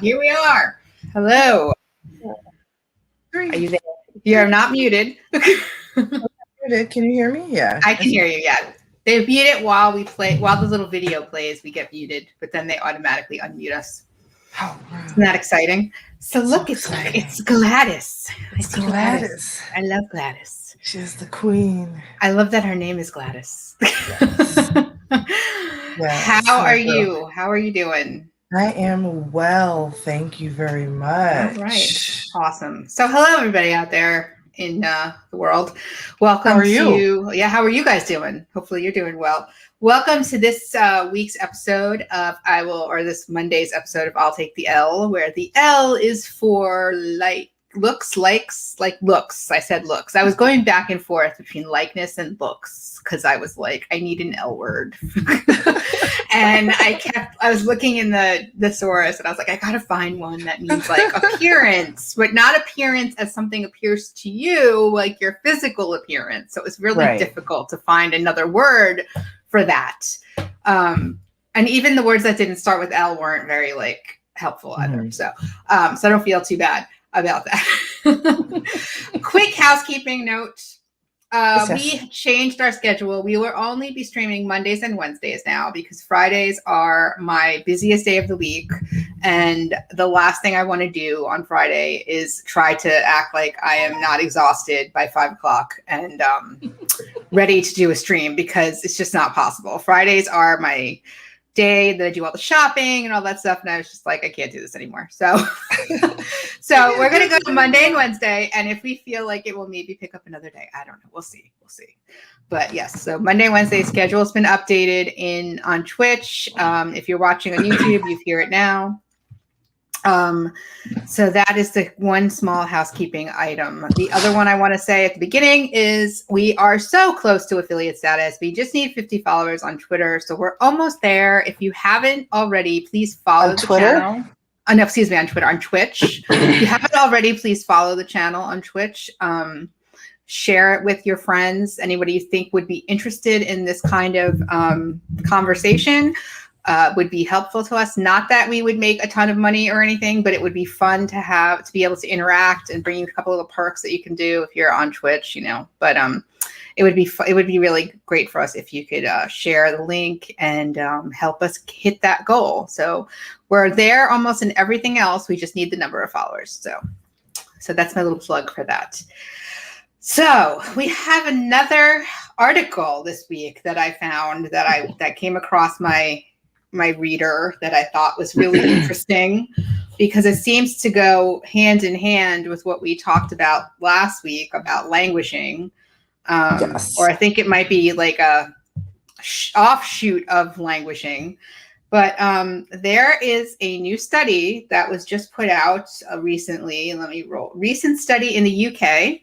Here we are. Hello. Are you there? You're not muted. Can you hear me? Yeah. I can hear you, yeah. They mute it while we play, while the little video plays, we get muted, but then they automatically unmute us. Oh, wow. Isn't that exciting? So look, it's Gladys. It's Gladys. I love Gladys. She's the queen. I love that her name is Gladys. Yes. Yes. How are you? How are you doing? I am well. Thank you very much. All right. Awesome. So hello, everybody out there in the world. Welcome how are you? How are you guys doing? Hopefully you're doing well. Welcome to this week's episode of this Monday's episode of I'll Take the L, where the L is for looks. I said looks. I was going back and forth between likeness and looks because I was like, I need an L word. And I was looking in the thesaurus and I was like, I gotta find one that means like appearance, but not appearance as something appears to you, like your physical appearance. So it was really difficult to find another word for that. And even the words that didn't start with L weren't very helpful either. So I don't feel too bad about that. Quick housekeeping note. We changed our schedule. We will only be streaming Mondays and Wednesdays now because Fridays are my busiest day of the week. And the last thing I want to do on Friday is try to act like I am not exhausted by 5 o'clock and ready to do a stream because it's just not possible. Fridays are my day that I do all the shopping and all that stuff. And I was just like, I can't do this anymore. So we're going to go to Monday and Wednesday. And if we feel like it will maybe pick up another day, I don't know. We'll see. But yes, so Monday, Wednesday schedule has been updated on Twitch. If you're watching on YouTube, you hear it now. So that is the one small housekeeping item. The other one I want to say at the beginning is we are so close to affiliate status. We just need 50 followers on Twitter. So we're almost there. If you haven't already, please follow the channel. No, excuse me, on Twitter, on Twitch. If you haven't already, please follow the channel on Twitch. Share it with your friends, anybody you think would be interested in this kind of conversation. Would be helpful to us. Not that we would make a ton of money or anything, but it would be fun to be able to interact and bring you a couple of perks that you can do if you're on Twitch, But it would be really great for us if you could share the link and help us hit that goal. So we're there almost in everything else. We just need the number of followers. So that's my little plug for that. So we have another article this week that I found that came across my reader that I thought was really interesting because it seems to go hand in hand with what we talked about last week about languishing. Or I think it might be like a offshoot of languishing. But there is a new study that was just put out recently. Recent study in the UK.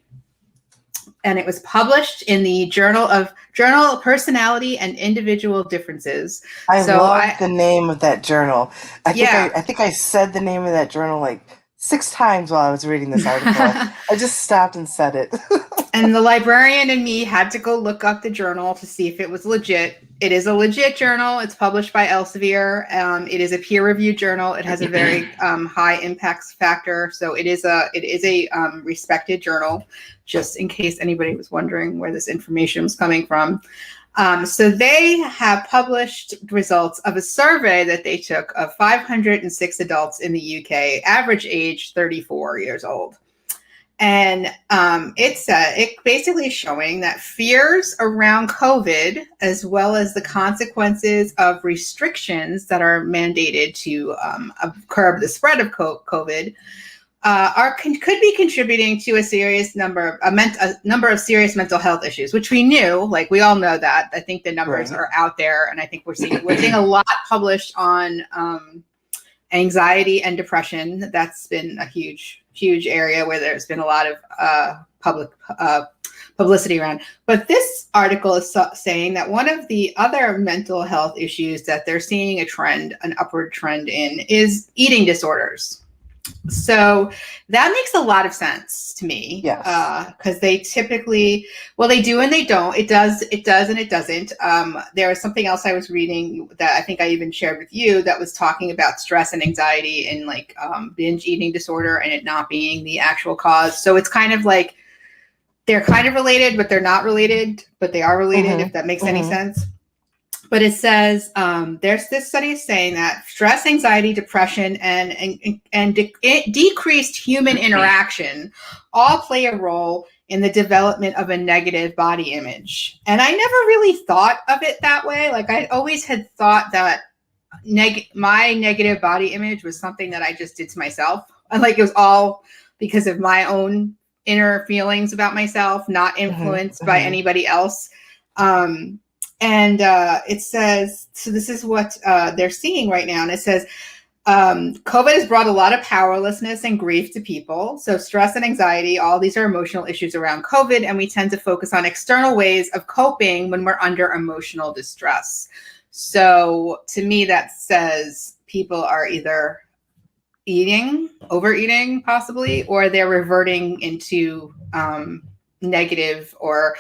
And it was published in the Journal of Personality and Individual Differences. I love the name of that journal. I think I said the name of that journal like 6 times while I was reading this article. I just stopped and said it. And the librarian and me had to go look up the journal to see if it was legit. It is a legit journal. It's published by Elsevier. It is a peer-reviewed journal. It has a very high impact factor. So it is a respected journal, just in case anybody was wondering where this information was coming from. So they have published results of a survey that they took of 506 adults in the UK, average age 34 years old. And it basically showing that fears around COVID, as well as the consequences of restrictions that are mandated to curb the spread of COVID, could be contributing to a number of serious mental health issues, which we knew. Like we all know that. I think the numbers are out there, and I think we're seeing a lot published on anxiety and depression. That's been a huge area where there's been a lot of public publicity around. But this article is saying that one of the other mental health issues that they're seeing an upward trend in is eating disorders. So that makes a lot of sense to me. Yes. Because they typically, well, they do and they don't. It does and it doesn't. There was something else I was reading that I think I even shared with you that was talking about stress and anxiety and like binge eating disorder and it not being the actual cause. So it's kind of like they're kind of related, but they're not related, but they are related, if that makes any sense. But it says there's this study saying that stress, anxiety, depression, and decreased human interaction all play a role in the development of a negative body image. And I never really thought of it that way. Like I always had thought that my negative body image was something that I just did to myself. Like it was all because of my own inner feelings about myself, not influenced by anybody else. And it says, so this is what they're seeing right now. And it says, COVID has brought a lot of powerlessness and grief to people. So stress and anxiety, all these are emotional issues around COVID. And we tend to focus on external ways of coping when we're under emotional distress. So to me, that says people are either overeating possibly, or they're reverting into negative or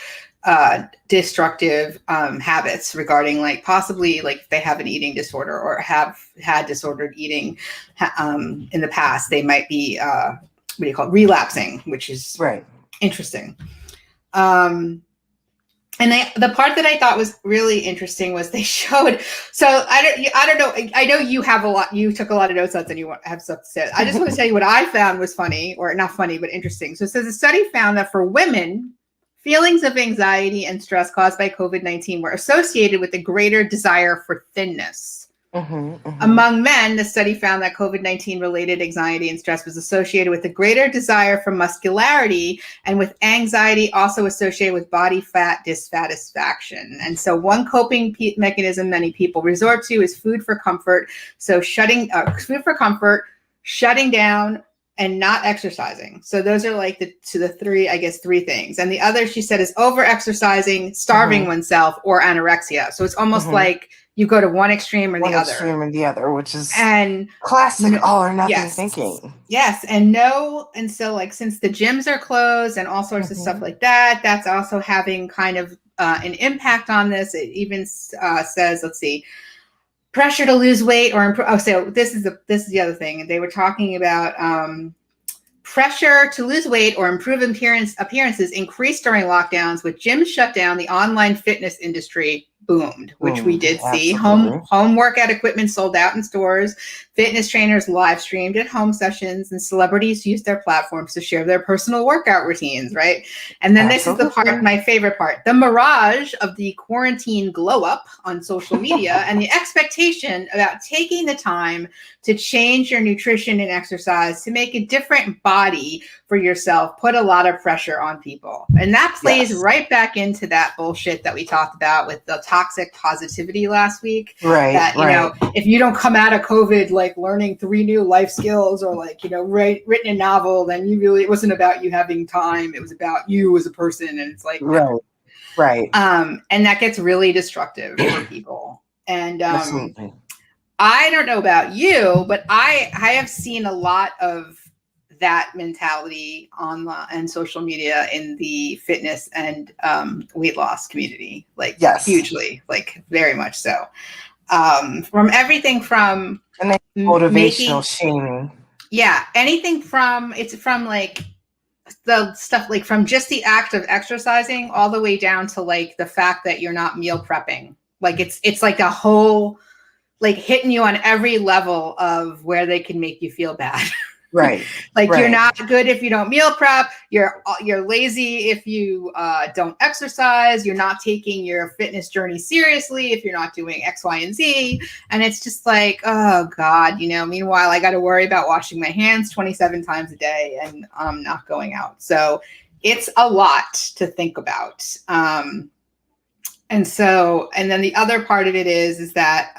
destructive habits regarding like possibly like they have an eating disorder or have had disordered eating in the past. They might be relapsing, which is interesting. And the part that I thought was really interesting was they showed. So I don't know. I know you have a lot. You took a lot of notes and you have stuff to say. I just want to tell you what I found was funny, or not funny, but interesting. So it says a study found that for women, feelings of anxiety and stress caused by COVID-19 were associated with a greater desire for thinness. Among men, the study found that COVID-19 related anxiety and stress was associated with a greater desire for muscularity, and with anxiety also associated with body fat dissatisfaction. And so one coping mechanism many people resort to is food for comfort. So shutting down, and not exercising. So those are like the three things. And the other, she said, is over-exercising, starving oneself, or anorexia. So it's almost like you go to one extreme or the other. One extreme and the other, which is classic all or nothing thinking. Yes. And so like since the gyms are closed and all sorts of stuff like that, that's also having kind of an impact on this. It even says, let's see, pressure to lose weight or improve. Oh, so this is the other thing. They were talking about pressure to lose weight or improve appearances increased during lockdowns. With gyms shut down, the online fitness industry boomed, which we did see. Home workout equipment sold out in stores. Fitness trainers live streamed at home sessions, and celebrities used their platforms to share their personal workout routines, right? And then this is the part, my favorite part, the mirage of the quarantine glow up on social media and the expectation about taking the time to change your nutrition and exercise to make a different body for yourself put a lot of pressure on people. And that plays right back into that bullshit that we talked about with the toxic positivity last week. That, you know, if you don't come out of COVID, like learning 3 new life skills or like, you know, written a novel, then it wasn't about you having time. It was about you as a person. And it's like, and that gets really destructive for people. And I don't know about you, but I have seen a lot of that mentality online and social media in the fitness and weight loss community, like hugely, like very much so. From everything from motivational shaming. Yeah, anything from like the stuff like from just the act of exercising all the way down to like the fact that you're not meal prepping. Like it's like a whole like hitting you on every level of where they can make you feel bad. You're not good if you don't meal prep. You're lazy if you don't exercise. You're not taking your fitness journey seriously if you're not doing X, Y, and Z. And it's just like, oh God, you know. Meanwhile, I got to worry about washing my hands 27 times a day and not going out. So it's a lot to think about. And then the other part of it is that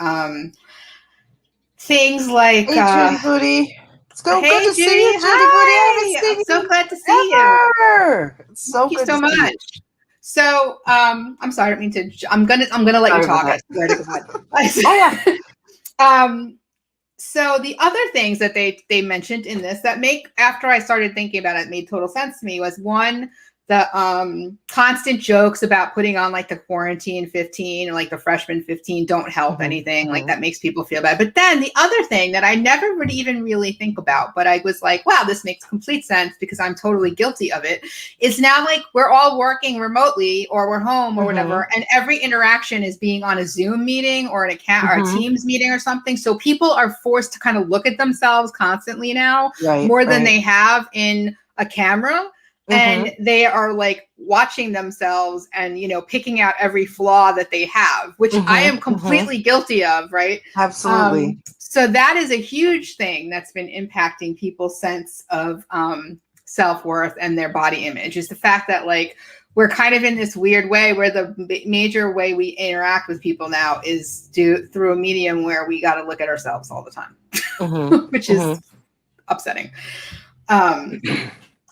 things like Judy Booty. So hey, good to see you, Judy. Hi. I'm so glad to see you. Thank you so much. So, I'm sorry, I don't mean to. I'm gonna let you talk. I swear to God. So the other things that they mentioned in this that after I started thinking about it, made total sense to me was one, the constant jokes about putting on like the quarantine 15 and like the freshman 15 don't help anything. Like that makes people feel bad. But then the other thing that I never would even really think about, but I was like, wow, this makes complete sense because I'm totally guilty of it, is now like we're all working remotely or we're home or whatever. And every interaction is being on a Zoom meeting or or a Teams meeting or something. So people are forced to kind of look at themselves constantly now more than they have in a camera. And they are like watching themselves and, picking out every flaw that they have, which I am completely guilty of. Right. Absolutely. So that is a huge thing that's been impacting people's sense of self-worth and their body image, is the fact that like we're kind of in this weird way where the major way we interact with people now is through a medium where we got to look at ourselves all the time, which is upsetting.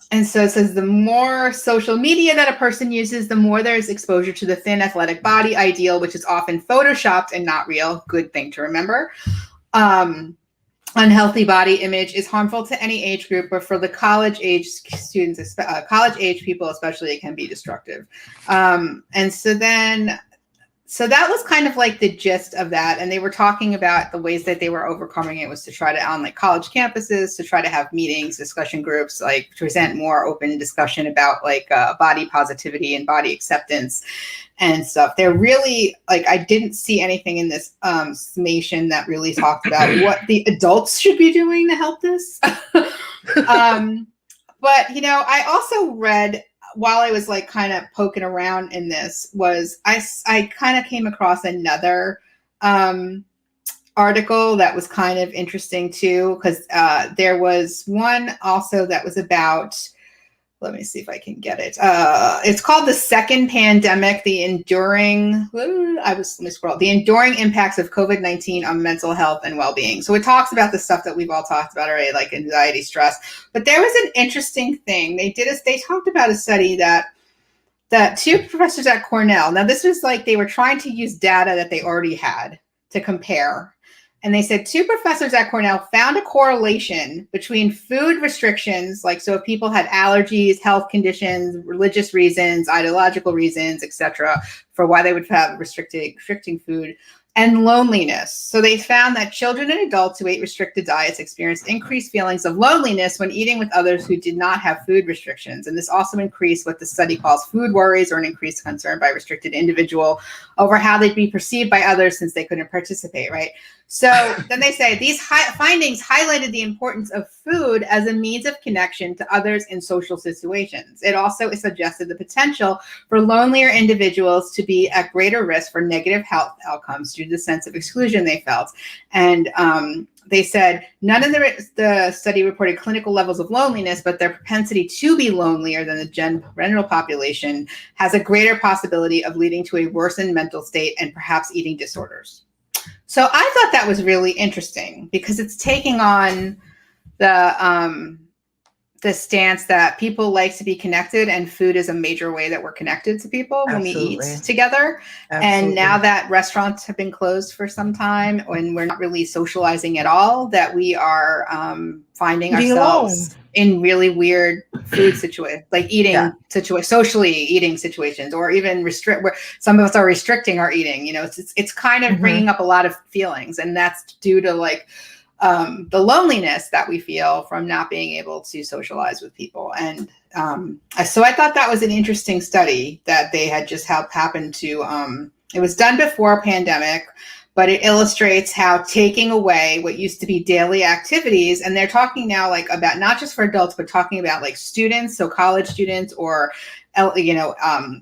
And so it says the more social media that a person uses, the more there's exposure to the thin athletic body ideal, which is often photoshopped and not real. Good thing to remember. Unhealthy body image is harmful to any age group, but for the college age students, college age people especially, it can be destructive. And so that was kind of like the gist of that. And they were talking about the ways that they were overcoming it was to try to, on like college campuses, to try to have meetings, discussion groups, like to present more open discussion about like body positivity and body acceptance and stuff. They're really like, I didn't see anything in this summation that really talked about what the adults should be doing to help this. But, I also read, while I was like kind of poking around in this, was I kind of came across another article that was kind of interesting too, because there was one also that was about, let me see if I can get it. It's called The Second Pandemic, the enduring impacts of COVID-19 on mental health and well-being. So it talks about the stuff that we've all talked about already, like anxiety, stress. But there was an interesting thing. They talked about a study that two professors at Cornell, now this was like they were trying to use data that they already had to compare. And they said two professors at Cornell found a correlation between food restrictions, like so if people had allergies, health conditions, religious reasons, ideological reasons, etc., for why they would have restricting food, and loneliness. So they found that children and adults who ate restricted diets experienced increased feelings of loneliness when eating with others who did not have food restrictions. And this also increased what the study calls food worries, or an increased concern by restricted individual over how they'd be perceived by others since they couldn't participate, right? So then they say these findings highlighted the importance of food as a means of connection to others in social situations. It also suggested the potential for lonelier individuals to be at greater risk for negative health outcomes due to the sense of exclusion they felt. And they said none of the study reported clinical levels of loneliness, but their propensity to be lonelier than the general population has a greater possibility of leading to a worsened mental state and perhaps eating disorders. So I thought that was really interesting because it's taking on the stance that people like to be connected, and food is a major way that we're connected to people when we eat together. And now that restaurants have been closed for some time and we're not really socializing at all, that we are finding ourselves in really weird food situations, like socially eating situations, or even where some of us are restricting our eating. It's kind of bringing up a lot of feelings, and that's due to like the loneliness that we feel from not being able to socialize with people. And so I thought that was an interesting study that they had just happened to, it was done before a pandemic, but it illustrates how taking away what used to be daily activities, and they're talking now like about not just for adults, but talking about like students, so college students or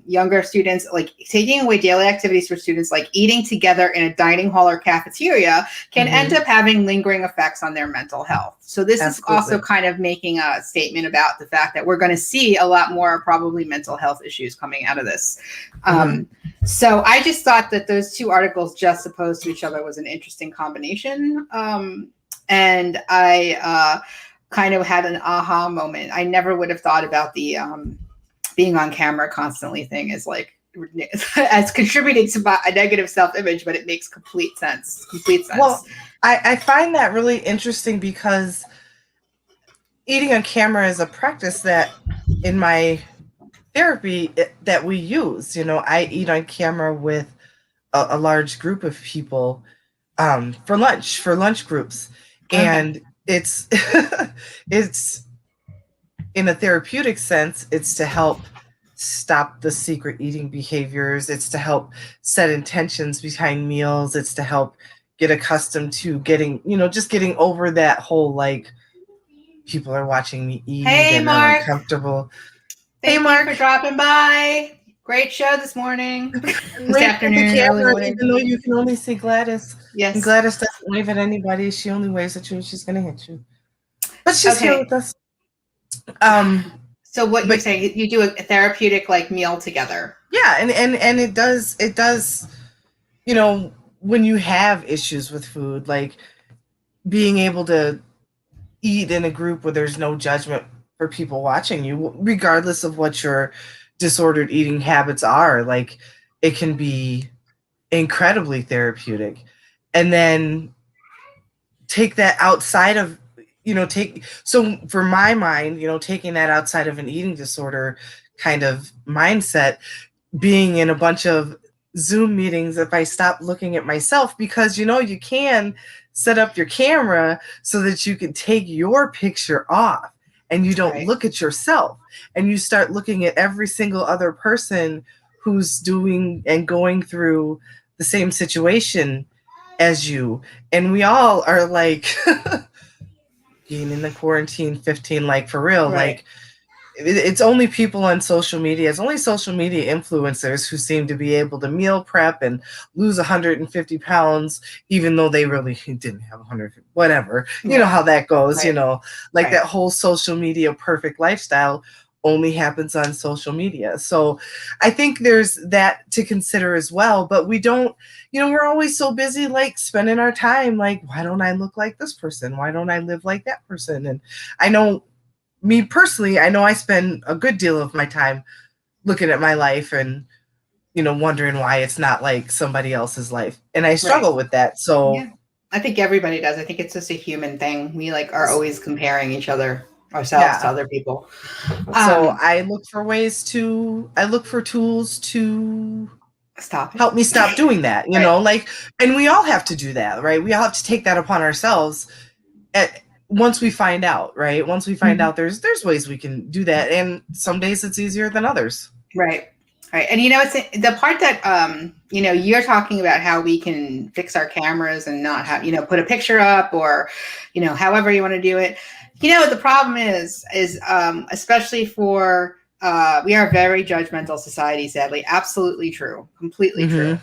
younger students, like taking away daily activities for students, like eating together in a dining hall or cafeteria, can end up having lingering effects on their mental health. So this is also kind of making a statement about the fact that we're going to see a lot more probably mental health issues coming out of this. So I just thought that those two articles just opposed to each other was an interesting combination. And I kind of had an aha moment. I never would have thought about the being on camera constantly thing is like as contributing to a negative self-image, but it makes complete sense. Well, I find that really interesting because eating on camera is a practice that in my therapy that we use. I eat on camera with a large group of people for lunch groups. Okay. And it's it's in a therapeutic sense, it's to help stop the secret eating behaviors. It's to help set intentions behind meals. It's to help get accustomed to just getting over that whole like people are watching me eat Hey, and I'm Mark. uncomfortable. Hey, Thank you Mark. for dropping by. Great show this morning, this Wave at the afternoon, early camera, morning. even though you can only see Gladys. And Yes. Gladys doesn't wave at anybody. She only waves at you and she's going to hit you. But she's here Okay. with us. So what you're saying, you do a therapeutic like meal together. Yeah, and it does, when you have issues with food, like being able to eat in a group where there's no judgment for people watching you, regardless of what your disordered eating habits are, like it can be incredibly therapeutic. And then take that outside of, so for my mind, taking that outside of an eating disorder kind of mindset, being in a bunch of Zoom meetings, if I stop looking at myself, because you can set up your camera so that you can take your picture off and you don't look at yourself, and you start looking at every single other person who's doing and going through the same situation as you. And we all are like being in the quarantine 15, like for real, like it's only people on social media. It's only social media influencers who seem to be able to meal prep and lose 150 pounds, even though they really didn't have 150, whatever. You know how that goes, that whole social media perfect lifestyle only happens on social media. So I think there's that to consider as well, but we don't, we're always so busy, like spending our time, like, why don't I look like this person? Why don't I live like that person? And I know, me personally, I know I spend a good deal of my time looking at my life and, wondering why it's not like somebody else's life. And I struggle with that. So yeah, I think everybody does. I think it's just a human thing. We like are always comparing ourselves to other people. So I look for tools to help me stop doing that, and we all have to do that, right? We all have to take that upon ourselves once we find out, right? Once we find out there's ways we can do that. And some days it's easier than others. Right. And it's the part that, you're talking about how we can fix our cameras and not have, put a picture up or, however you want to do it. The problem is especially for, we are a very judgmental society, sadly. Absolutely true. Completely true.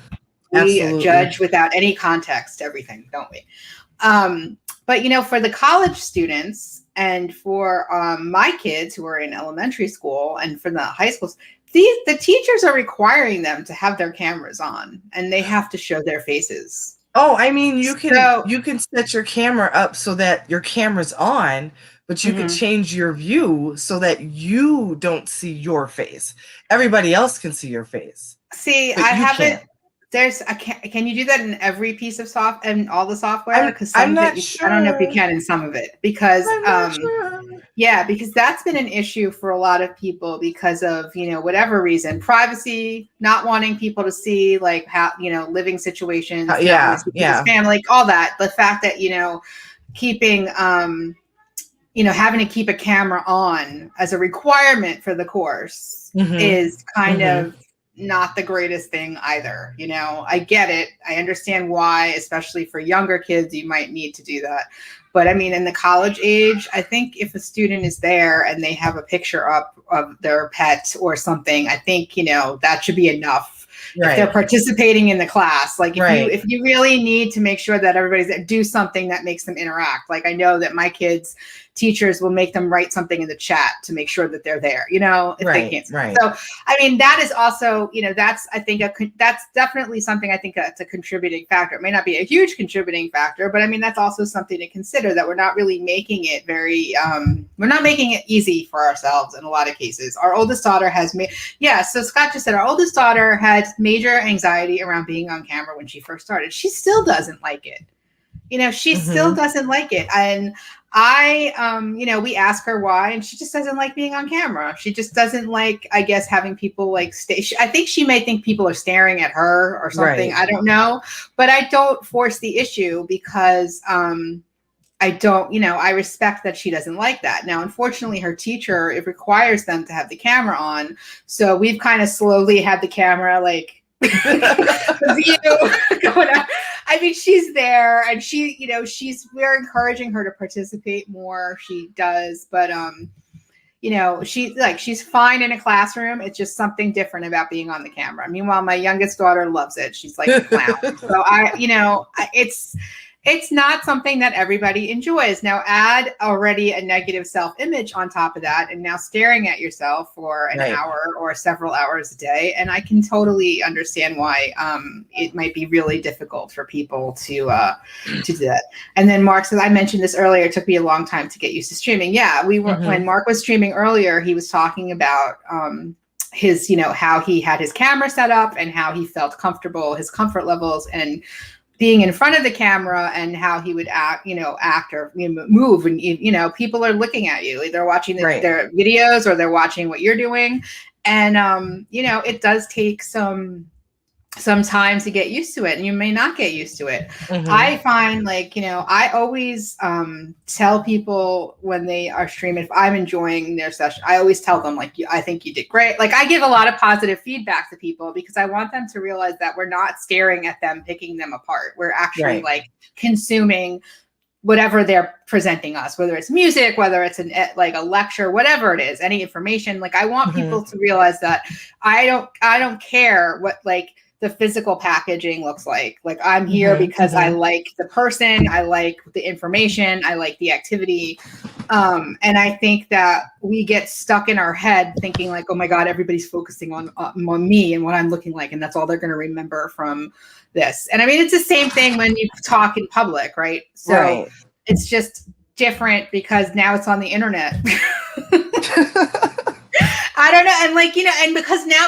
We judge without any context, everything, don't we? But, for the college students and for my kids who are in elementary school and for the high schools, the teachers are requiring them to have their cameras on and they have to show their faces. Oh, I mean, you can set your camera up so that your camera's on, but you can change your view so that you don't see your face. Everybody else can see your face. See, I haven't. Can you do that in every piece of and all the software? Because I'm not sure. I don't know if you can in some of it because because that's been an issue for a lot of people because of whatever reason, privacy, not wanting people to see like how living situations, family, like all that. The fact that keeping having to keep a camera on as a requirement for the course is kind of not the greatest thing either. I get it. I understand why, especially for younger kids, you might need to do that. But I mean, in the college age, I think if a student is there and they have a picture up of their pet or something, I think, that should be enough. If they're participating in the class, like if you really need to make sure that everybody's there, do something that makes them interact. Like I know that my kids' teachers will make them write something in the chat to make sure that they're there, if they can't. So, I mean, that is also, that's, I think, that's definitely something I think that's a contributing factor. It may not be a huge contributing factor, but I mean, that's also something to consider that we're not really making it we're not making it easy for ourselves in a lot of cases. Our oldest daughter has so Scott just said our oldest daughter had major anxiety around being on camera when she first started. She still doesn't like it. She still doesn't like it. And we ask her why, and she just doesn't like being on camera. She just doesn't like, I guess, having people like stay. I think she may think people are staring at her or something. Right. I don't know, but I don't force the issue because, I don't, I respect that she doesn't like that. Now, unfortunately, her teacher, it requires them to have the camera on. So we've kind of slowly had the camera like going on. I mean, she's there and we're encouraging her to participate more. She does, but she's fine in a classroom. It's just something different about being on the camera. Meanwhile, my youngest daughter loves it. She's like a clown. So it's not something that everybody enjoys. Now add already a negative self-image on top of that, and now staring at yourself for an hour or several hours a day. And I can totally understand why it might be really difficult for people to do that. And then Mark says, I mentioned this earlier, it took me a long time to get used to streaming. Yeah, when Mark was streaming earlier, he was talking about his, how he had his camera set up and how he felt comfortable, his comfort levels, and being in front of the camera and how he would act or move. And, people are looking at you. They're watching their videos or they're watching what you're doing. And, it does take some time to get used to it, and you may not get used to it. I find I always tell people when they are streaming, if I'm enjoying their session, I always tell them I think you did great. I give a lot of positive feedback to people because I want them to realize that we're not staring at them, picking them apart. We're actually consuming whatever they're presenting us, whether it's music, whether it's a lecture, whatever it is, any information. I want people to realize that I don't care what the physical packaging looks like. I'm here because I like the person, I like the information, I like the activity. And I think that we get stuck in our head thinking oh my God, everybody's focusing on me and what I'm looking like. And that's all they're going to remember from this. And I mean, it's the same thing when you talk in public, right? So it's just different because now it's on the internet. I don't know. And and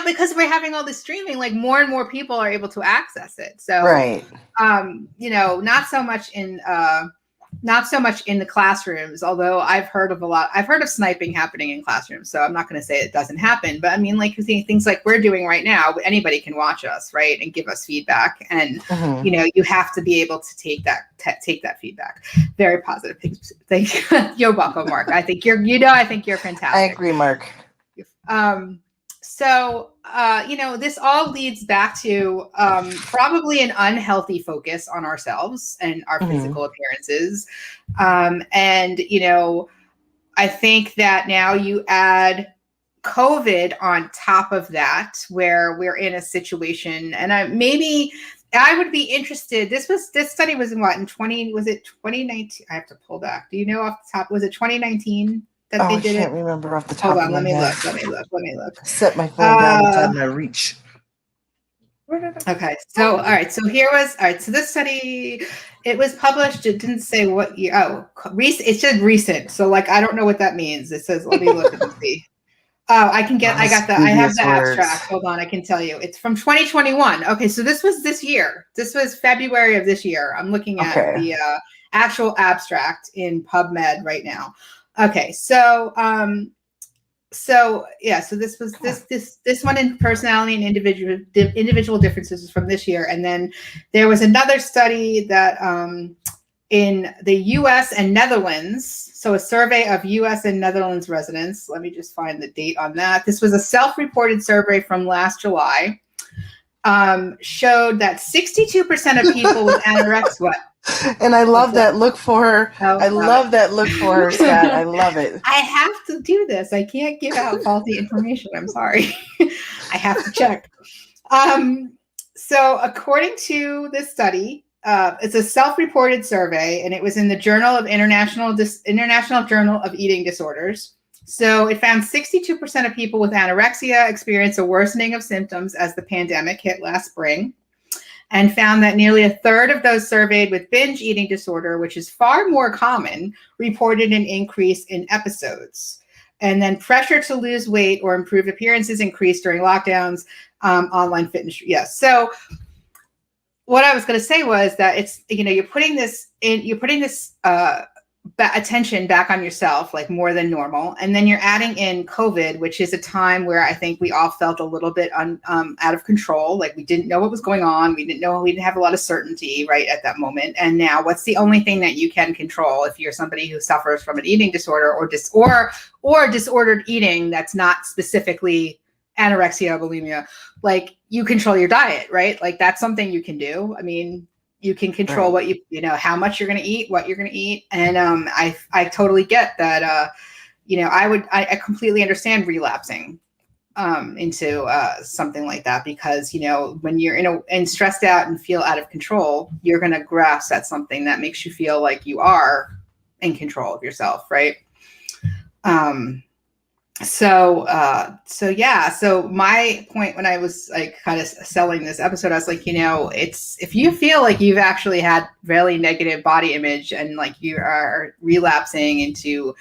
because we're having all this streaming, more and more people are able to access it. So, not so much in the classrooms, although I've heard of sniping happening in classrooms. So I'm not going to say it doesn't happen, but I mean, things like we're doing right now, anybody can watch us, right, and give us feedback. And, you have to be able to take that feedback. Very positive. Thank you. You're welcome, Mark. I think you're fantastic. I agree, Mark. This all leads back to probably an unhealthy focus on ourselves and our physical appearances. I think that now you add COVID on top of that, where we're in a situation, and I would be interested. This study was in was it 2019? I have to pull back. Do you know off the top? Was it 2019? I can't remember off the top. Hold on, let me look. Set my phone down outside my reach. Okay, so all right, so so this study, it was published. It didn't say what year. It said recent. So I don't know what that means. It says, let me look and see. Oh, I have the abstract. Hold on, I can tell you. It's from 2021. Okay, so this was this year. This was February of this year. I'm looking at the actual abstract in PubMed right now. Okay, so this was this one in personality and individual differences is from this year, and then there was another study that in the U.S. and Netherlands. So a survey of U.S. and Netherlands residents. Let me just find the date on that. This was a self-reported survey from last July. Showed that 62% of people with anorexia. What? And I love that look for her. I love that look for her, Scott. I love it. I have to do this. I can't give out faulty information. I'm sorry. I have to check. So according to this study, it's a self-reported survey, and it was in the Journal of International Journal of Eating Disorders. So it found 62% of people with anorexia experienced a worsening of symptoms as the pandemic hit last spring, and found that nearly a third of those surveyed with binge eating disorder, which is far more common, reported an increase in episodes. And then pressure to lose weight or improve appearances increased during lockdowns, online fitness. Yes. So what I was going to say was that it's, you're putting this attention back on yourself, like more than normal. And then you're adding in COVID, which is a time where I think we all felt a little bit out of control. Like we didn't know what was going on. We didn't have a lot of certainty right at that moment. And now what's the only thing that you can control if you're somebody who suffers from an eating disorder or disordered eating that's not specifically anorexia, bulimia? Like you control your diet, right? Like that's something you can do. I mean, you can control what how much you're going to eat, what you're going to eat. And I totally get that. I completely understand relapsing into something like that, because when you're and stressed out and feel out of control, you're going to grasp at something that makes you feel like you are in control of yourself, right? So my point when I was like kind of selling this episode, I was like, it's, if you feel like you've actually had really negative body image and like you are relapsing into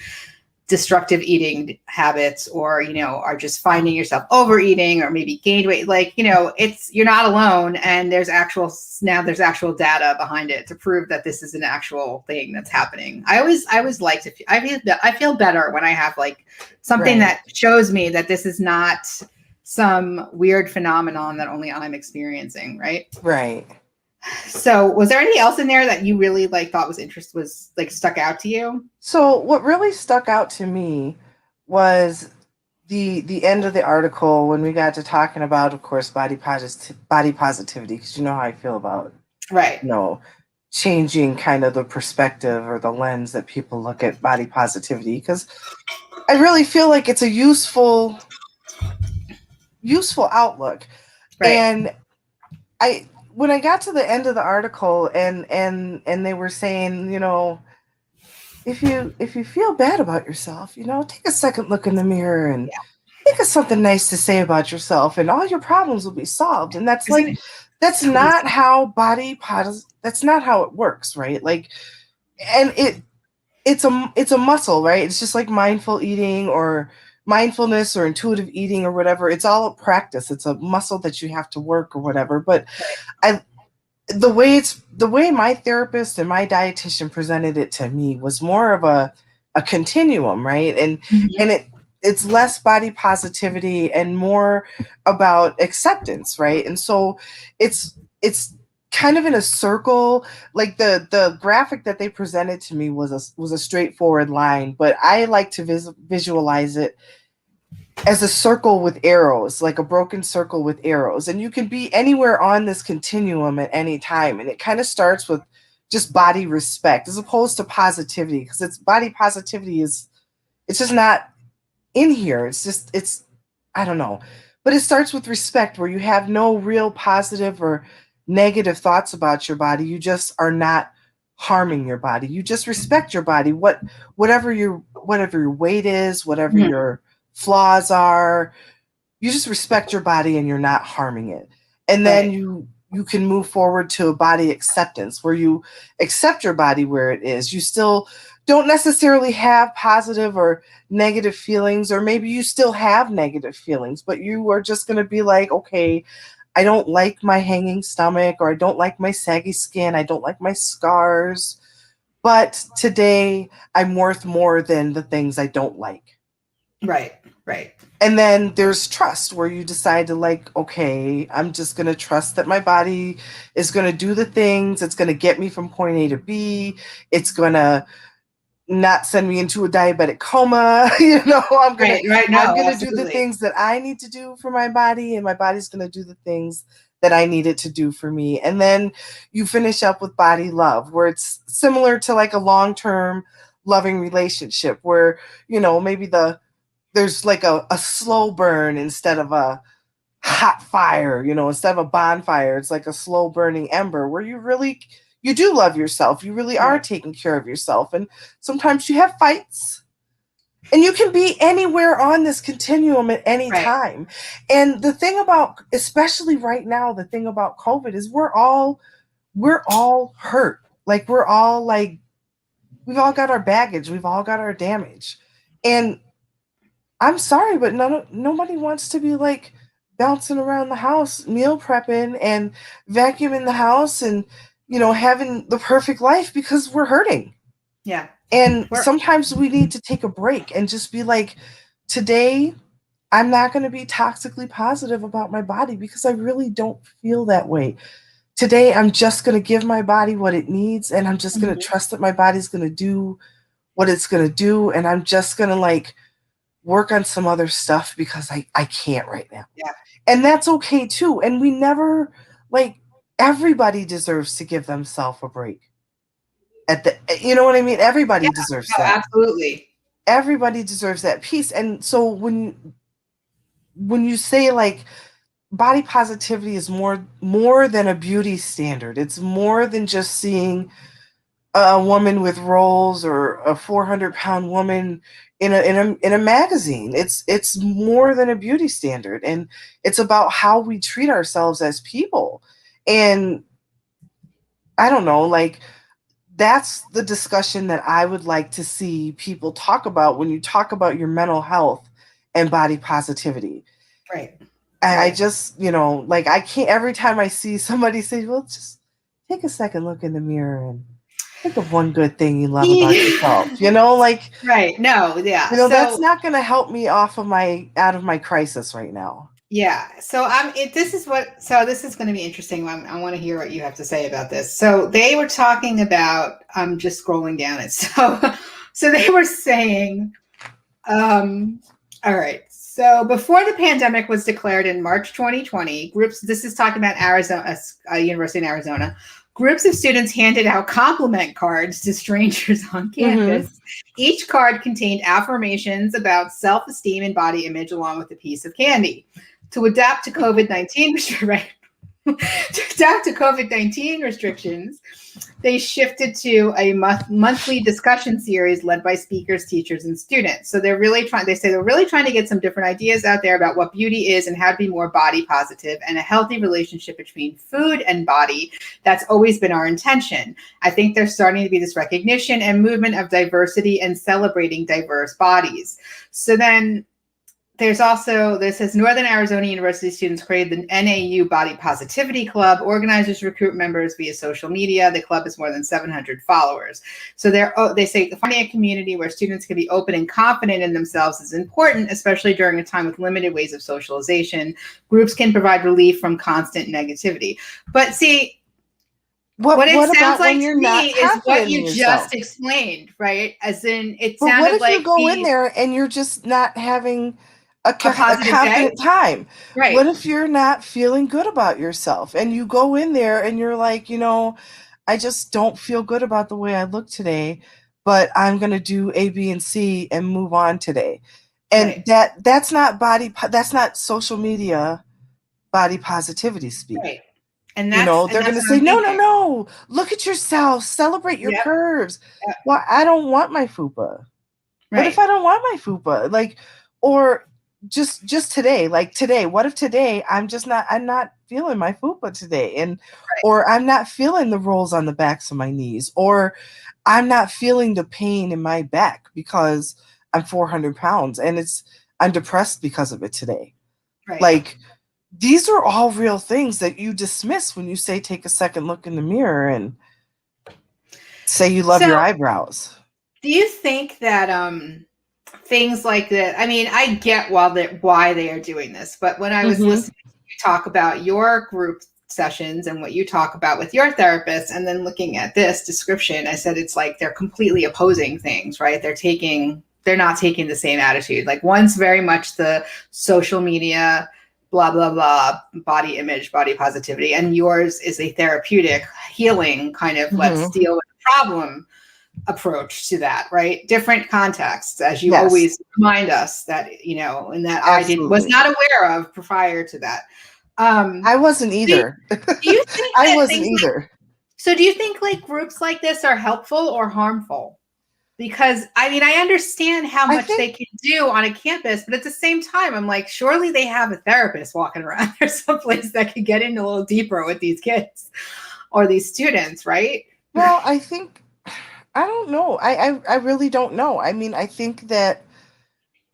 destructive eating habits, or are just finding yourself overeating or maybe gained weight, like you're not alone, and there's actual data behind it to prove that this is an actual thing that's happening. I always like to I feel better when I have like something that shows me that this is not some weird phenomenon that only I'm experiencing, right. So was there anything else in there that you really like thought was like stuck out to you? So what really stuck out to me was the end of the article when we got to talking about, of course, body positivity, because you know how I feel about changing kind of the perspective or the lens that people look at body positivity, because I really feel like it's a useful outlook. And when I got to the end of the article and they were saying, if you feel bad about yourself, take a second look in the mirror and think of something nice to say about yourself, and all your problems will be solved. And that's that's not how that's not how it works, right? Like, and it's a muscle, right? It's just like mindful eating or mindfulness or intuitive eating or whatever. It's all a practice. It's a muscle that you have to work or whatever. But the way my therapist and my dietitian presented it to me was more of a continuum, right? And it's less body positivity and more about acceptance, right? And so it's kind of in a circle. Like the graphic that they presented to me was a straightforward line, but I like to visualize it as a circle with arrows, like a broken circle with arrows. And you can be anywhere on this continuum at any time. And it kind of starts with just body respect as opposed to positivity, because it's body positivity it's just not in here. It's I don't know. But it starts with respect, where you have no real positive or negative thoughts about your body. You just are not harming your body. You just respect your body. Whatever your weight is, whatever your flaws are, you just respect your body and you're not harming it. And then you can move forward to a body acceptance, where you accept your body where it is. You still don't necessarily have positive or negative feelings, or maybe you still have negative feelings, but you are just going to be like, okay, I don't like my hanging stomach, or I don't like my saggy skin, I don't like my scars, but today I'm worth more than the things I don't like. Right. And then there's trust, where you decide to like, okay, I'm just going to trust that my body is going to do the things. It's going to get me from point A to B. It's going to not send me into a diabetic coma. I'm going to do the things that I need to do for my body, and my body's going to do the things that I need it to do for me. And then you finish up with body love, where it's similar to like a long-term loving relationship, where, maybe there's like a slow burn instead of a hot fire, instead of a bonfire. It's like a slow burning ember, where you do love yourself. You really are taking care of yourself. And sometimes you have fights, and you can be anywhere on this continuum at any time. And the thing about, especially right now, the thing about COVID is we're all hurt. Like we're all like, we've all got our baggage. We've all got our damage. And I'm sorry, but nobody wants to be like bouncing around the house, meal prepping and vacuuming the house and, having the perfect life because we're hurting. Yeah. And sometimes we need to take a break and just be like, today, I'm not going to be toxically positive about my body because I really don't feel that way. Today, I'm just going to give my body what it needs, and I'm just going to trust that my body's going to do what it's going to do. And I'm just going to like work on some other stuff because I can't right now. Yeah. And that's okay too. And we never, like, everybody deserves to give themselves a break. You know what I mean? Everybody deserves that. Absolutely. Everybody deserves that peace. And so when you say like body positivity is more than a beauty standard, it's more than just seeing a woman with rolls or a 400-pound woman in a magazine. It's more than a beauty standard, and it's about how we treat ourselves as people. And I don't know, like, that's the discussion that I would like to see people talk about when you talk about your mental health and body positivity. Right. I just, like, I can't, every time I see somebody say, well, just take a second look in the mirror and think of one good thing you love about yourself, like, right. No, yeah. So that's not going to help me out of my crisis right now. Yeah. So this is going to be interesting. I want to hear what you have to say about this. So they were talking about, I'm just scrolling down it. So they were saying, all right. So before the pandemic was declared in March 2020, this is talking about Arizona, University in Arizona, groups of students handed out compliment cards to strangers on campus. Mm-hmm. Each card contained affirmations about self-esteem and body image, along with a piece of candy. To adapt to COVID-19, right? To adapt to COVID-19 restrictions, they shifted to a monthly discussion series led by speakers, teachers, and students. So they're really trying to get some different ideas out there about what beauty is and how to be more body positive and a healthy relationship between food and body. That's always been our intention. I think there's starting to be this recognition and movement of diversity and celebrating diverse bodies. So then there's also, this says Northern Arizona University students created the NAU Body Positivity Club. Organizers recruit members via social media. The club has more than 700 followers. So they say finding a community where students can be open and confident in themselves is important, especially during a time with limited ways of socialization. Groups can provide relief from constant negativity. But see, what it sounds like to me is what you just explained, right? As in, it sounded like. But what if you go in there and you're just not having a confident time? Right. What if you're not feeling good about yourself and you go in there and you're like, I just don't feel good about the way I look today, but I'm going to do A, B, and C and move on today. And that's not social media body positivity speak. Right. And they're going to say, no, look at yourself, celebrate your curves. Yep. Well, I don't want my fupa. Right. What if I don't want my fupa? Like, or just today, what if today I'm not feeling my fupa today? And, or I'm not feeling the rolls on the backs of my knees, or I'm not feeling the pain in my back because I'm 400 pounds and I'm depressed because of it today. Right. Like, these are all real things that you dismiss when you say take a second look in the mirror and say you love your eyebrows. Do you think that things like that, I mean, I get why they are doing this, but when I was listening to you talk about your group sessions and what you talk about with your therapist, and then looking at this description, I said it's like they're completely opposing things, right? They're not taking the same attitude. Like, one's very much the social media, blah, blah, blah, body image, body positivity. And yours is a therapeutic healing kind of let's deal with the problem approach to that, right? Different contexts, as you always remind us that, and that Absolutely. I was not aware of prior to that. I wasn't either. Do you think I wasn't either. So do you think like groups like this are helpful or harmful? Because, I mean, I understand how much they can do on a campus, but at the same time, I'm like, surely they have a therapist walking around. There's someplace that could get in a little deeper with these kids or these students, right? Well, I don't know. I really don't know. I mean, I think that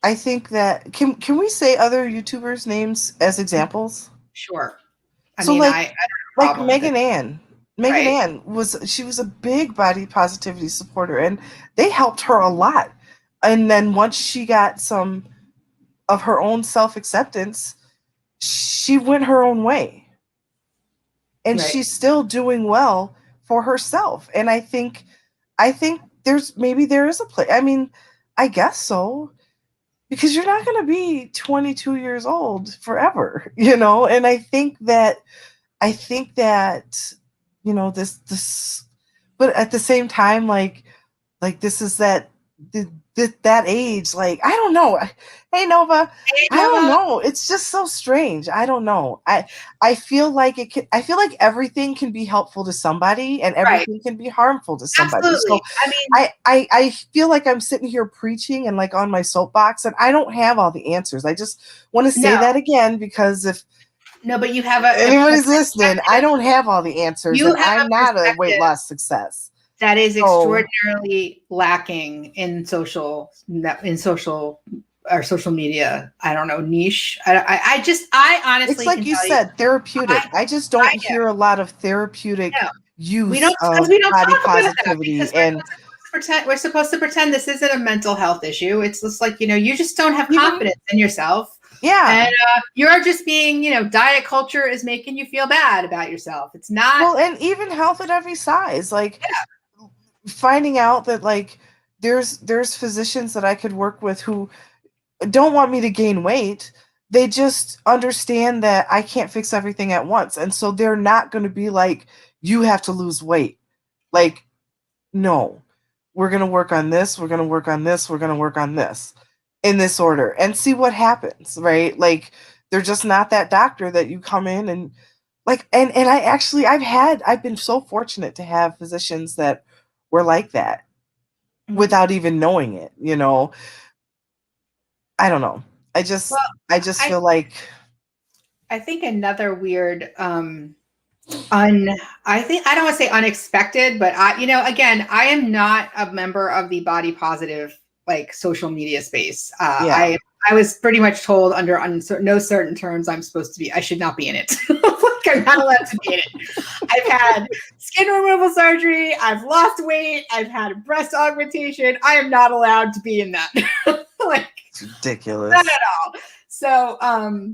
I think that can we say other YouTubers' names as examples? Sure. I So mean, I don't have a like problem with it. Megan Ann. Megan Right. Ann she was a big body positivity supporter, and they helped her a lot. And then once she got some of her own self acceptance, she went her own way, and Right. she's still doing well for herself. And I think there is a place. I mean, I guess so, because you're not going to be 22 years old forever, you know. And I think that this, but at the same time, this is that age. Like, I don't know. Hey, Nova, Hey, I don't Nova. know. It's just so strange. I don't know. I feel like I feel like everything can be helpful to somebody and Right. everything can be harmful to somebody. So Absolutely. I mean, I feel like I'm sitting here preaching and like on my soapbox, and I don't have all the answers. I just want to say no, that again, because if no, but you have a anybody's listening, I perspective. don't have all the answers, You and have a I'm not a weight perspective loss success. that is So extraordinarily lacking in social or social media. I don't know, niche. I it's honestly like can you tell you, said, therapeutic. I just I don't hear a lot of therapeutic know. We use don't, because of we don't body talk about that, positivity. because And we're supposed to pretend this isn't a mental health issue. It's just like, you just don't have even, confidence in yourself. yeah, And you're just being, diet culture is making you feel bad about yourself. It's not. well, and even health at every size, like finding out that like there's physicians that I could work with who don't want me to gain weight. They just understand that I can't fix everything at once. And so they're not going to be like, you have to lose weight. Like, no, we're going to work on this. We're going to work on this. We're going to work on this in this order and see what happens. Right. Like, they're just not that doctor that you come in and like, and I've been so fortunate to have physicians that were like that Mhm. without even knowing it, you know. I don't know. Well, I just I feel like I think another weird un I think, I don't want to say unexpected, but again, I am not a member of the body positive like social media space. yeah. I was pretty much told under no certain terms I should not be in it. Like, I'm not allowed to be in it. I've had skin removal surgery, I've lost weight, I've had breast augmentation. I am not allowed to be in that. Like, It's not ridiculous. at all. So I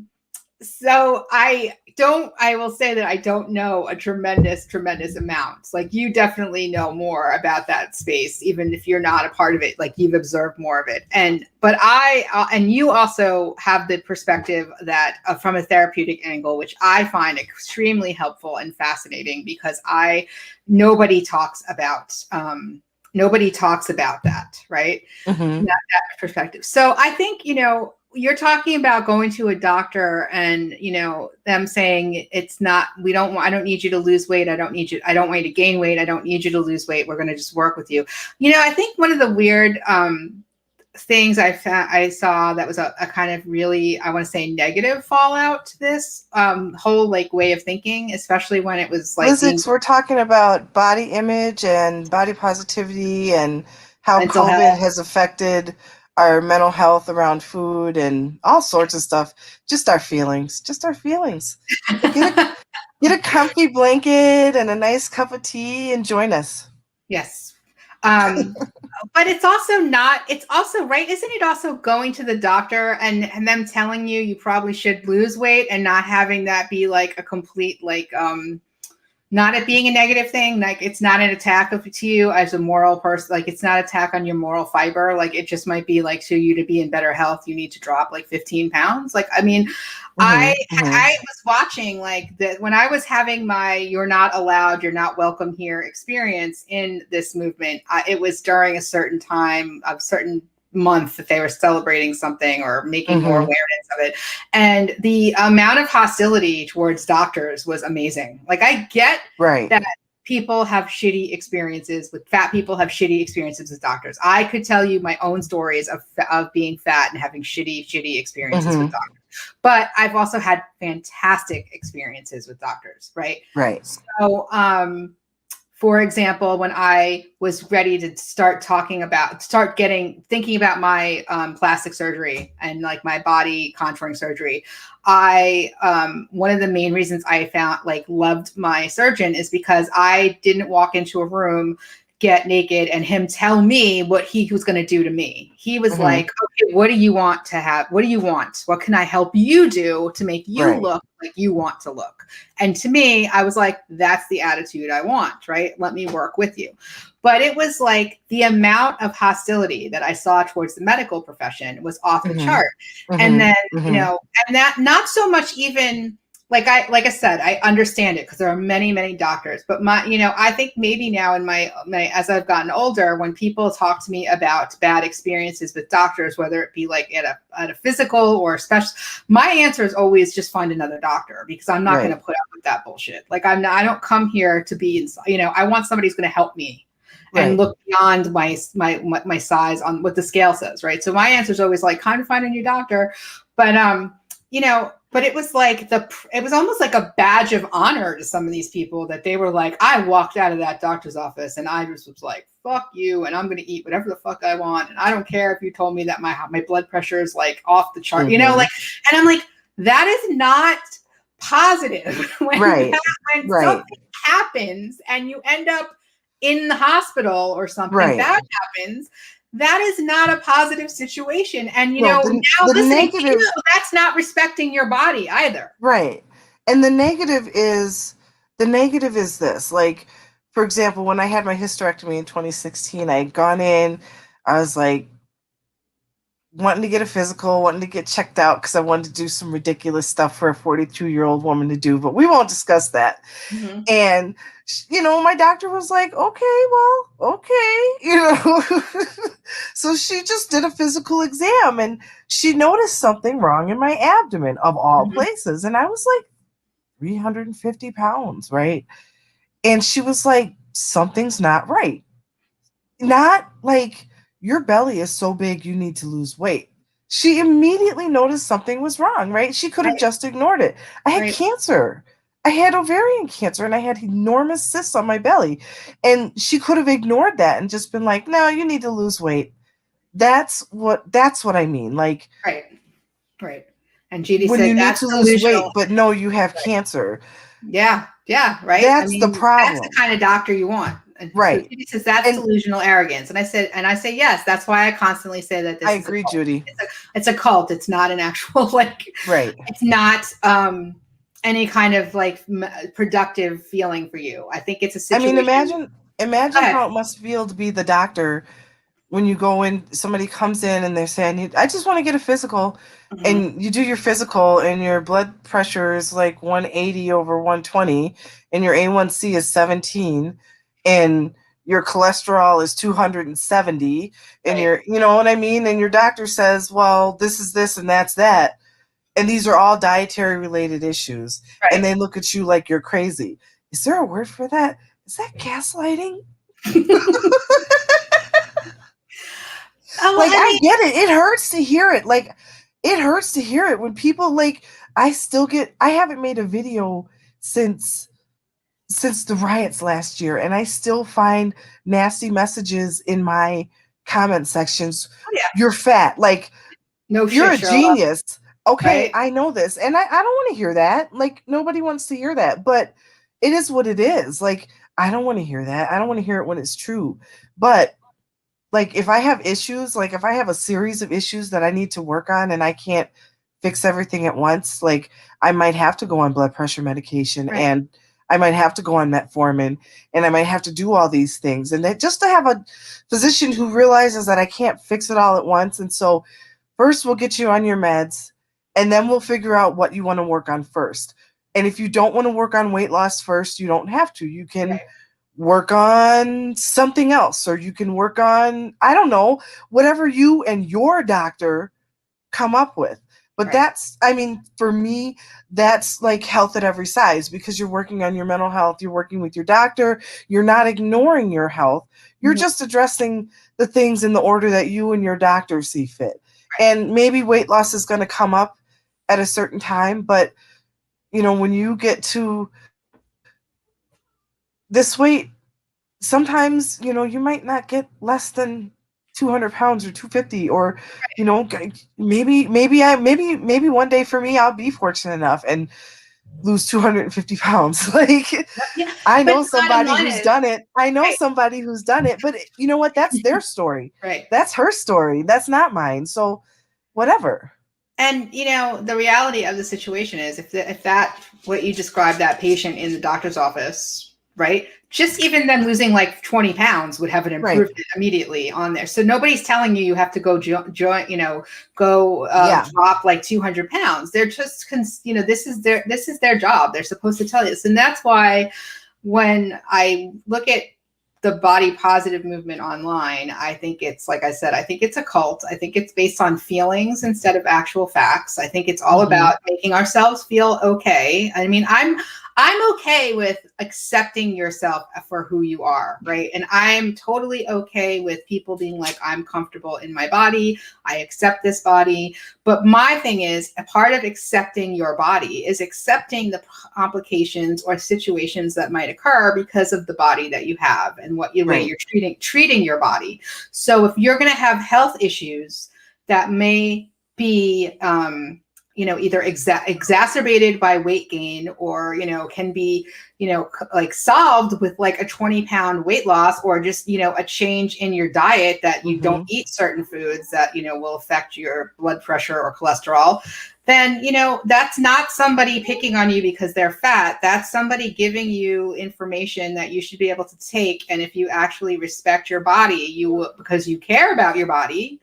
will say that I don't know a tremendous amount. Like, you definitely know more about that space, even if you're not a part of it. Like, you've observed more of it. And you also have the perspective that from a therapeutic angle, which I find extremely helpful and fascinating, because nobody talks about, that, right? Hmm. That perspective. So I think, you're talking about going to a doctor and, them saying it's not, I don't need you to lose weight. I don't want you to gain weight. I don't need you to lose weight. We're going to just work with you. I think one of the weird things I saw that was a kind of really, I want to say, negative fallout to this whole like way of thinking, especially when it was like being Physics, we're talking about body image and body positivity and how mental COVID health. has affected our mental health around food and all sorts of stuff. Just our feelings. Just our feelings. Get a comfy blanket and a nice cup of tea and join us. Yes. But it's also right. Isn't it also going to the doctor and them telling you probably should lose weight, and not having that be like a complete, like, not it being a negative thing. Like, it's not an attack to you as a moral person. Like, it's not an attack on your moral fiber. Like, it just might be like, so you to be in better health, you need to drop like 15 pounds. Like, I mean, Hmm. Hmm. I was watching like when I was having my "you're not allowed, you're not welcome here" experience in this movement. It was during a certain time, a certain month, that they were celebrating something or making more Hmm. awareness of it, and the amount of hostility towards doctors was amazing. Like, I get Right. that people have shitty experiences with fat people, have shitty experiences with doctors. I could tell you my own stories of being fat and having shitty experiences with Hmm. doctors. But I've also had fantastic experiences with doctors, right? Right. So, For example, when I was ready to thinking about my plastic surgery and like my body contouring surgery, one of the main reasons I loved my surgeon is because I didn't walk into a room, get naked, and him tell me what he was going to do to me. He was like, okay, what do you want to have? What do you want? What can I help you do to make you look like you want to look? And to me, I was like, that's the attitude I want, right? Let me work with you. But it was like the amount of hostility that I saw towards the medical profession was off the chart. And then, and that not so much even like I said, I understand it because there are many, many doctors, but I think maybe now in my as I've gotten older, when people talk to me about bad experiences with doctors, whether it be like at a physical or a special, my answer is always just find another doctor, because I'm not going to put up with that bullshit. Like I don't come here to be, I want somebody who's going to help me and look beyond my size on what the scale says. Right. So my answer is always like, kind of find a new doctor. But, but it was like it was almost like a badge of honor to some of these people that they were like, I walked out of that doctor's office and I just was like, fuck you. And I'm going to eat whatever the fuck I want. And I don't care if you told me that my blood pressure is like off the chart, and I'm like, that is not positive. When something happens and you end up in the hospital or something bad happens, that is not a positive situation. And now listening to you, that's not respecting your body either. Right. And the negative is this. Like, for example, when I had my hysterectomy in 2016, I had gone in, I was like wanting to get a physical, wanting to get checked out because I wanted to do some ridiculous stuff for a 42-year-old woman to do, but we won't discuss that. And my doctor was like, okay. So she just did a physical exam and she noticed something wrong in my abdomen, of all places. And I was like 350 pounds, right? And she was like, something's not right. Not like, your belly is so big you need to lose weight. She immediately noticed something was wrong, right? She could have just ignored it. I had cancer. I had ovarian cancer and I had enormous cysts on my belly. And she could have ignored that and just been like, no, you need to lose weight. That's what I mean. Like, right. And Judy when said, you need that's to lose weight, delusional. but no, you have cancer. Yeah, right. That's the problem. That's the kind of doctor you want. Right. So Judy says that's delusional arrogance. And I say, yes, that's why I constantly say that this I is agree, a cult. Judy. It's a cult. It's not an actual it's not any kind of productive feeling for you. I think it's a situation. I mean, imagine how it must feel to be the doctor when you go in, somebody comes in and they're saying, I just want to get a physical, and you do your physical and your blood pressure is like 180 over 120 and your A1C is 17 and your cholesterol is 270 and you know what I mean? And your doctor says, well, this is this and that's that. And these are all dietary related issues. And they look at you like you're crazy. Is there a word for that? Is that gaslighting? I get it. It hurts to hear it. It hurts to hear it when people I haven't made a video since the riots last year, and I still find nasty messages in my comment sections. You're fat. No, you're a genius. Okay, right? I know this. And I don't want to hear that. Nobody wants to hear that, but it is what it is. I don't want to hear that. I don't want to hear it when it's true. But if I have issues, if I have a series of issues that I need to work on and I can't fix everything at once, I might have to go on blood pressure medication and I might have to go on metformin and I might have to do all these things. And that just to have a physician who realizes that I can't fix it all at once. And so first we'll get you on your meds and then we'll figure out what you want to work on first. And if you don't want to work on weight loss first, you don't have to. You can work on something else, or you can work on, I don't know, whatever you and your doctor come up with. But that's, for me, that's health at every size, because you're working on your mental health, you're working with your doctor, you're not ignoring your health, you're just addressing the things in the order that you and your doctor see fit. And maybe weight loss is going to come up at a certain time, but when you get to this weight, sometimes, you might not get less than 200 pounds or 250, or, maybe one day for me, I'll be fortunate enough and lose 250 pounds. Like, Yeah. I But know the bottom somebody line who's is, done it. I know right, somebody who's done it, but you know what? That's their story. right. That's her story. That's not mine. So whatever. And the reality of the situation is, if that what you described, that patient in the doctor's office, right? Just even them losing like 20 pounds would have an Right. improvement immediately on there. So nobody's telling you have to go go Yeah. drop like 200 pounds. They're just this is their job. They're supposed to tell you this, and that's why when I look at the body positive movement online, I think it's, like I said, I think it's a cult. I think it's based on feelings instead of actual facts. I think it's all Mm-hmm. about making ourselves feel okay. I mean, I'm okay with accepting yourself for who you are, right? And I'm totally okay with people being like, I'm comfortable in my body. I accept this body. But my thing is, a part of accepting your body is accepting the complications or situations that might occur because of the body that you have and what way Right. you're treating your body. So if you're going to have health issues that may be either exacerbated by weight gain, or can be like solved with like a 20-pound weight loss, or just a change in your diet, that you don't Mm-hmm. eat certain foods that will affect your blood pressure or cholesterol, then that's not somebody picking on you because they're fat. That's somebody giving you information that you should be able to take. And if you actually respect your body, you will, because you care about your body,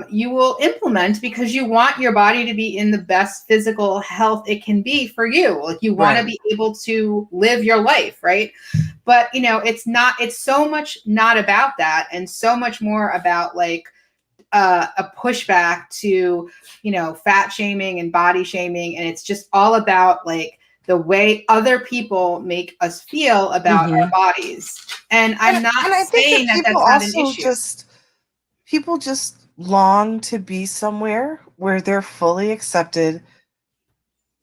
you will implement, because you want your body to be in the best physical health it can be for you. Like, you want to Right. be able to live your life, right? But it's so much not about that, and so much more about like a pushback to fat shaming and body shaming, and it's just all about like the way other people make us feel about Mm-hmm. our bodies. And I'm not And I think saying that that that's not an issue. people just long to be somewhere where they're fully accepted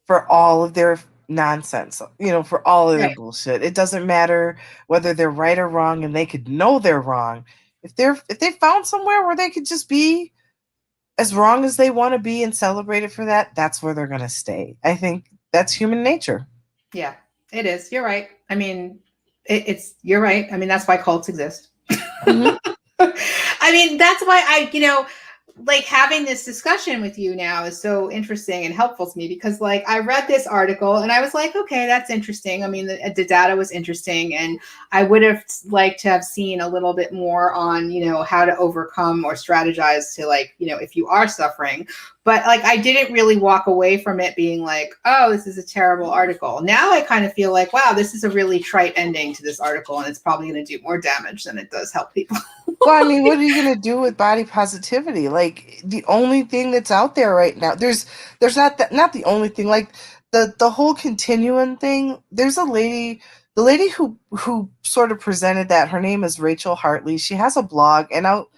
for all of their nonsense, for all of their Right. bullshit. It doesn't matter whether they're right or wrong, and they could know they're wrong. If they found somewhere where they could just be as wrong as they want to be and celebrate it for that, that's where they're going to stay. I think that's human nature. Yeah, it is. You're right. I mean, you're right. I mean, that's why cults exist. Mm-hmm. I mean, that's why like having this discussion with you now is so interesting and helpful to me, because like I read this article and I was like, okay, that's interesting. I mean, the data was interesting, and I would have liked to have seen a little bit more on, how to overcome or strategize to, like, if you are suffering. But like, I didn't really walk away from it being like, oh, this is a terrible article. Now I kind of feel like, wow, this is a really trite ending to this article, and it's probably going to do more damage than it does help people. Well, I mean, what are you going to do with body positivity? Like, the only thing that's out there right now, there's not the only thing. Like, the whole continuum thing. There's the lady who sort of presented that. Her name is Rachel Hartley. She has a blog, and I'll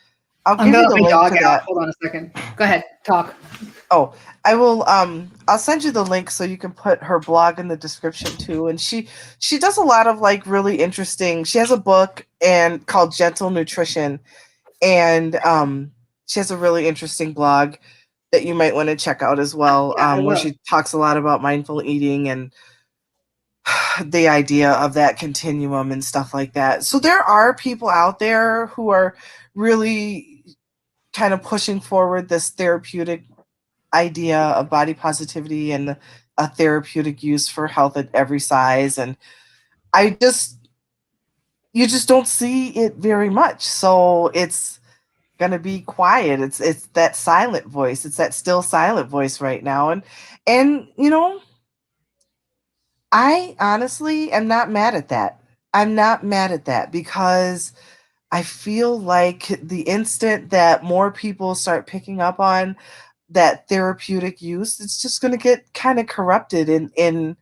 I'm give gonna you let the my link dog to out. that. Hold on a second. Go ahead. Talk. Oh, I will. I'll send you the link so you can put her blog in the description too. And she does a lot of like really interesting. She has a book and called Gentle Nutrition, and she has a really interesting blog that you might want to check out as well, Yeah, I where will. she talks a lot about mindful eating and the idea of that continuum and stuff like that. So there are people out there who are really kind of pushing forward this therapeutic idea of body positivity and a therapeutic use for health at every size. And I just, you just don't see it very much. So it's gonna be quiet. It's that silent voice. It's that still silent voice right now. And I honestly am not mad at that. I'm not mad at that, because I feel like the instant that more people start picking up on that therapeutic use, it's just going to get kind of corrupted in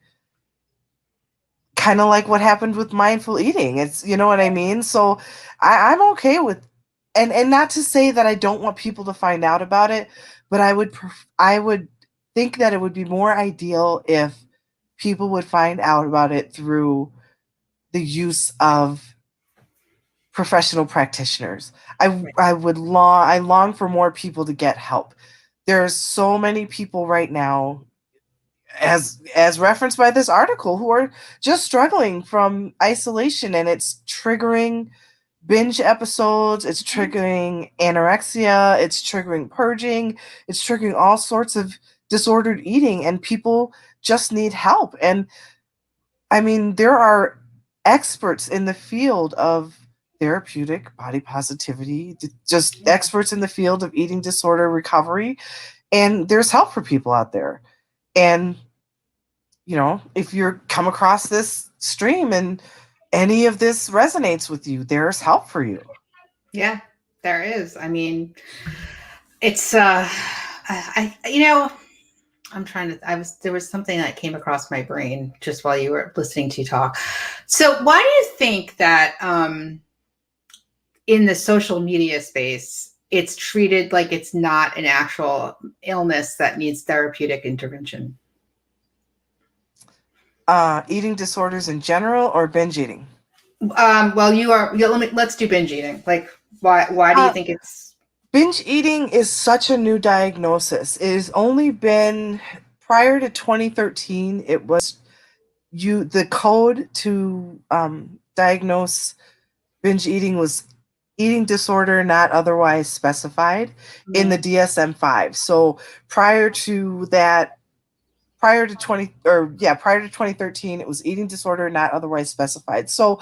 kind of like what happened with mindful eating. It's, you know what I mean? So I'm okay with, and not to say that I don't want people to find out about it, but I would think that it would be more ideal if people would find out about it through the use of professional practitioners. I long for more people to get help. There's so many people right now, as referenced by this article, who are just struggling from isolation, and it's triggering binge episodes, it's triggering anorexia, it's triggering purging, it's triggering all sorts of disordered eating, and people just need help. And I mean, there are experts in the field of therapeutic body positivity, just experts in the field of eating disorder recovery, and there's help for people out there. And you know, if you're come across this stream and any of this resonates with you, there's help for you. Yeah, there is. I mean, it's you know, there was something that came across my brain just while you were listening to talk. So why do you think that in the social media space, it's treated like it's not an actual illness that needs therapeutic intervention? Eating disorders in general, or binge eating? Well, let's do binge eating. Like, why do you think it's binge eating is such a new diagnosis? It has only been, prior to 2013, it was the code to diagnose binge eating was eating disorder not otherwise specified in the DSM-5. So prior to 2013, it was eating disorder not otherwise specified. So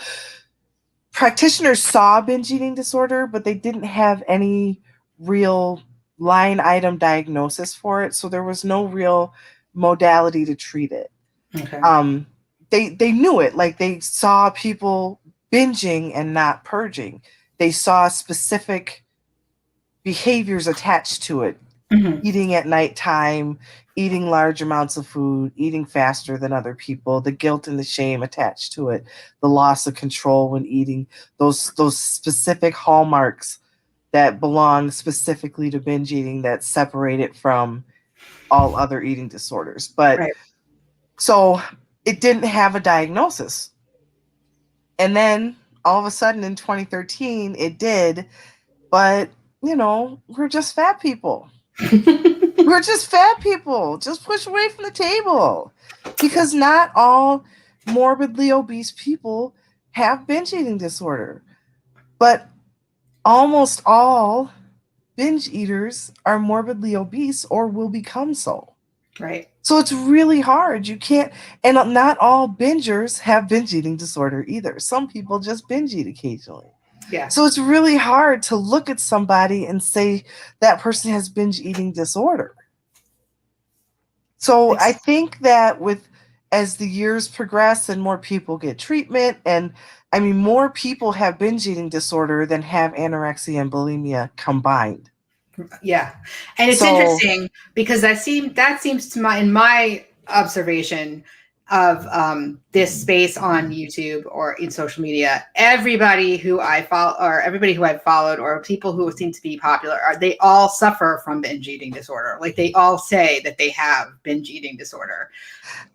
practitioners saw binge eating disorder, but they didn't have any real line item diagnosis for it. So there was no real modality to treat it. okay? They knew it, like they saw people binging and not purging. They saw specific behaviors attached to it. Mhm. Eating at nighttime, eating large amounts of food, eating faster than other people, the guilt and the shame attached to it, the loss of control when eating, those specific hallmarks that belong specifically to binge eating that separate it from all other eating disorders. But Right. so it didn't have a diagnosis. And then all of a sudden in 2013, it did. But, you know, we're just fat people. We're just fat people. Just push away from the table. Because not all morbidly obese people have binge eating disorder. But almost all binge eaters are morbidly obese or will become so. Right. So it's really hard. You can't, and not all bingers have binge eating disorder either. Some people just binge eat occasionally. Yeah. So it's really hard to look at somebody and say that person has binge eating disorder. So I think that as the years progress and more people get treatment, and I mean, more people have binge eating disorder than have anorexia and bulimia combined. Yeah. And it's interesting because that seems to in my observation of this space on YouTube or in social media, everybody who I follow or everybody who I've followed or people who seem to be popular they all suffer from binge eating disorder. Like they all say that they have binge eating disorder.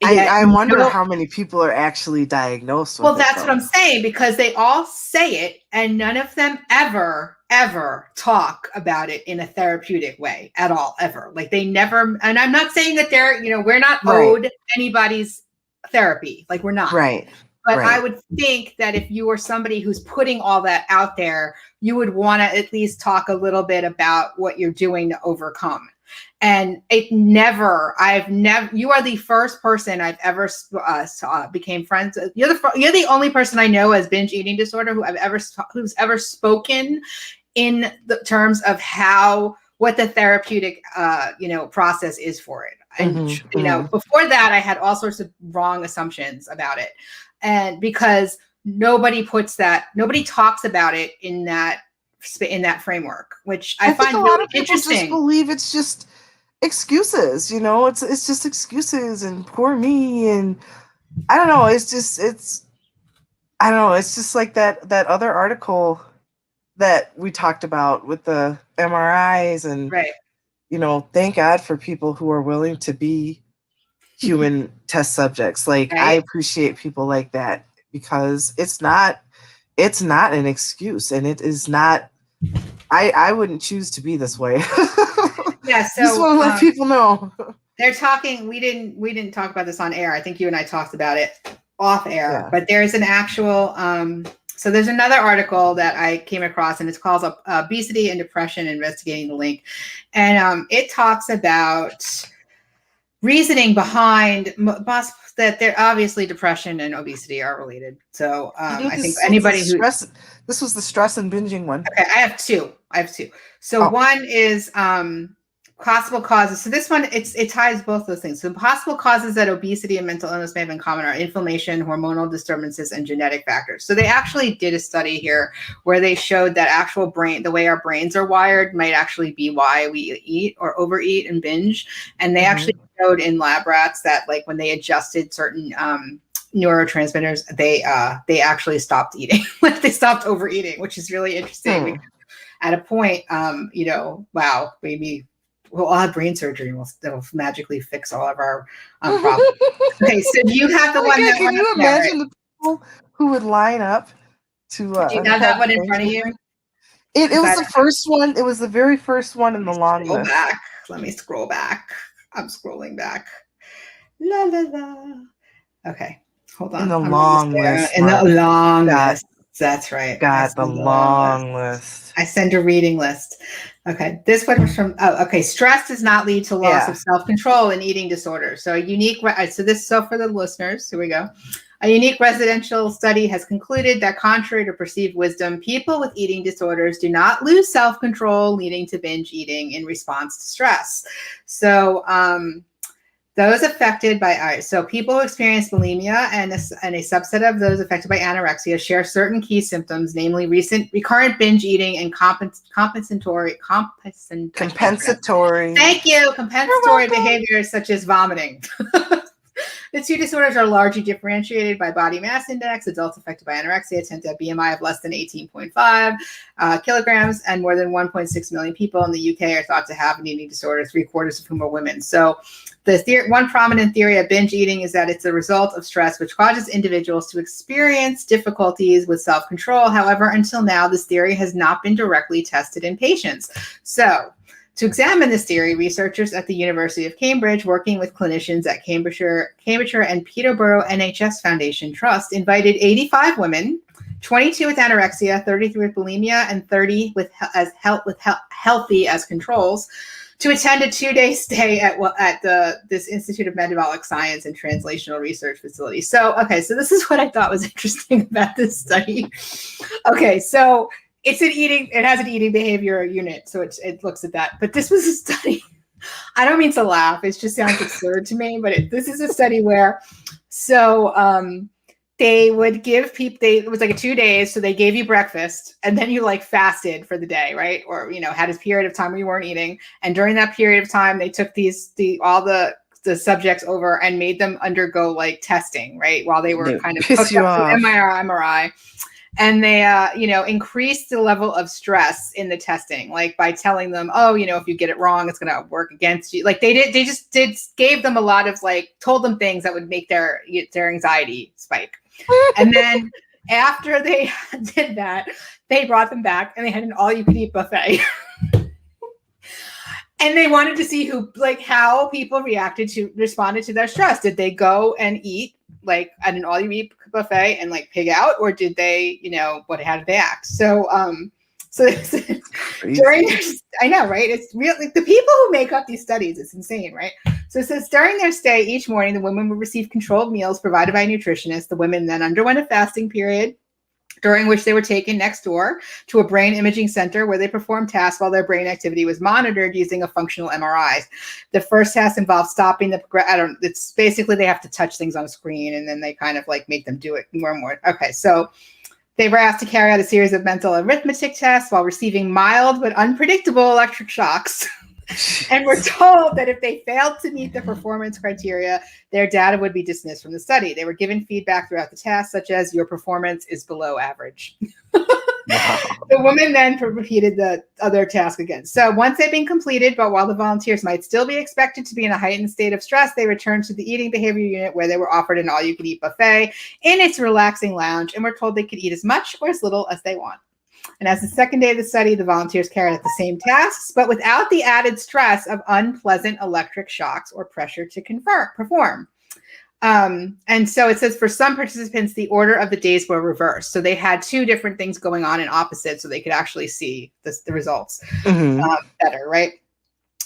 I wonder how many people are actually diagnosed with well, that's what I'm saying, because they all say it and none of them ever talk about it in a therapeutic way at all, ever. Like they never, and I'm not saying that we're not owed anybody's therapy. Like we're not. Right. But I would think that if you were somebody who's putting all that out there, you would want to at least talk a little bit about what you're doing to overcome. And you are the first person I've ever became friends with. You're the only person I know as binge eating disorder who's ever spoken in the terms of what the therapeutic, process is for it. And, before that, I had all sorts of wrong assumptions about it. And because nobody talks about it in that framework, which I find think a really lot of people interesting. Just believe it's just excuses, it's just excuses and poor me, and I don't know, it's just like that other article that we talked about with the MRIs, and thank God for people who are willing to be human test subjects. Like I appreciate people like that, because it's not it's not an excuse, and it is not. I wouldn't choose to be this way. Yeah. Just want to let people know. They're talking. We didn't talk about this on air. I think you and I talked about it off air. Yeah. But there's an actual. So there's another article that I came across, and it's called "Obesity and Depression: Investigating the Link," and it talks about reasoning behind that they're obviously depression and obesity are related. So I think anybody who this was the stress and binging one. Okay, I have two. So one is possible causes. So this one, it ties both those things. So possible causes that obesity and mental illness may have in common are inflammation, hormonal disturbances, and genetic factors. So they actually did a study here where they showed that actual the way our brains are wired might actually be why we eat or overeat and binge. And they actually showed in lab rats that like when they adjusted certain neurotransmitters, they actually stopped eating. Like they stopped overeating, which is really interesting. At a point, wow, maybe we'll all have brain surgery and that'll magically fix all of our problems. Okay, so you have the one that. Can you imagine the people who would line up to? Do you have that one in front of you? It was the first one. It was the very first one in the long list. Let me scroll back. I'm scrolling back. La la la. Okay, hold on. In the long list. In the long list. That's right. Got the long list. I send a reading list. Okay. This one was from, stress does not lead to loss of self-control in eating disorders. So so for the listeners, here we go. A unique residential study has concluded that contrary to perceived wisdom, people with eating disorders do not lose self-control, leading to binge eating in response to stress. So, those affected by people who experience bulimia and a subset of those affected by anorexia share certain key symptoms, namely recurrent binge eating and compensatory. Thank you. Compensatory behaviors such as vomiting. The two disorders are largely differentiated by body mass index. Adults affected by anorexia tend to have BMI of less than 18.5 kilograms, and more than 1.6 million people in the UK are thought to have an eating disorder, 3/4 of whom are women. So one prominent theory of binge eating is that it's a result of stress, which causes individuals to experience difficulties with self-control. However, until now, this theory has not been directly tested in patients. So, to examine this theory, researchers at the University of Cambridge, working with clinicians at Cambridgeshire and Peterborough NHS Foundation Trust, invited 85 women, 22 with anorexia, 33 with bulimia, and 30 with healthy as controls, to attend a 2-day stay at this Institute of Metabolic Science and Translational Research facility. So this is what I thought was interesting about this study. Okay, so it has an eating behavior unit, so it looks at that. But this was a study. I don't mean to laugh. It just sounds absurd to me, but this is a study where, they would give people, it was like a 2 days. So they gave you breakfast and then you like fasted for the day, right? Or, had a period of time where you weren't eating. And during that period of time, they took all the subjects over and made them undergo like testing, right? While they were kind of hooked up to MRI. And they, increased the level of stress in the testing, like by telling them, if you get it wrong, it's going to work against you. Like they gave them a lot of told them things that would make their anxiety spike. And then after they did that, they brought them back and they had an all-you-can-eat buffet. And they wanted to see how people responded to their stress. Did they go and eat at an all-you-eat buffet and pig out, or did they, how did they act? So, during I know, right? It's real. The people who make up these studies, it's insane, right? So it says during their stay each morning, the women would receive controlled meals provided by a nutritionist. The women then underwent a fasting period, during which they were taken next door to a brain imaging center where they performed tasks while their brain activity was monitored using a functional MRI. The first task involves stopping it's basically they have to touch things on a screen and then they kind of make them do it more and more. Okay, so they were asked to carry out a series of mental arithmetic tests while receiving mild but unpredictable electric shocks. And we're told that if they failed to meet the performance criteria, their data would be dismissed from the study. They were given feedback throughout the task, such as your performance is below average. Wow. The woman then repeated the other task again. So once they'd been completed, but while the volunteers might still be expected to be in a heightened state of stress, they returned to the eating behavior unit where they were offered an all-you-can-eat buffet in its relaxing lounge and were told they could eat as much or as little as they want. And as the second day of the study, the volunteers carried out the same tasks, but without the added stress of unpleasant electric shocks or pressure to perform. And so it says for some participants, the order of the days were reversed. So they had two different things going on in opposite, so they could actually see the results better, right?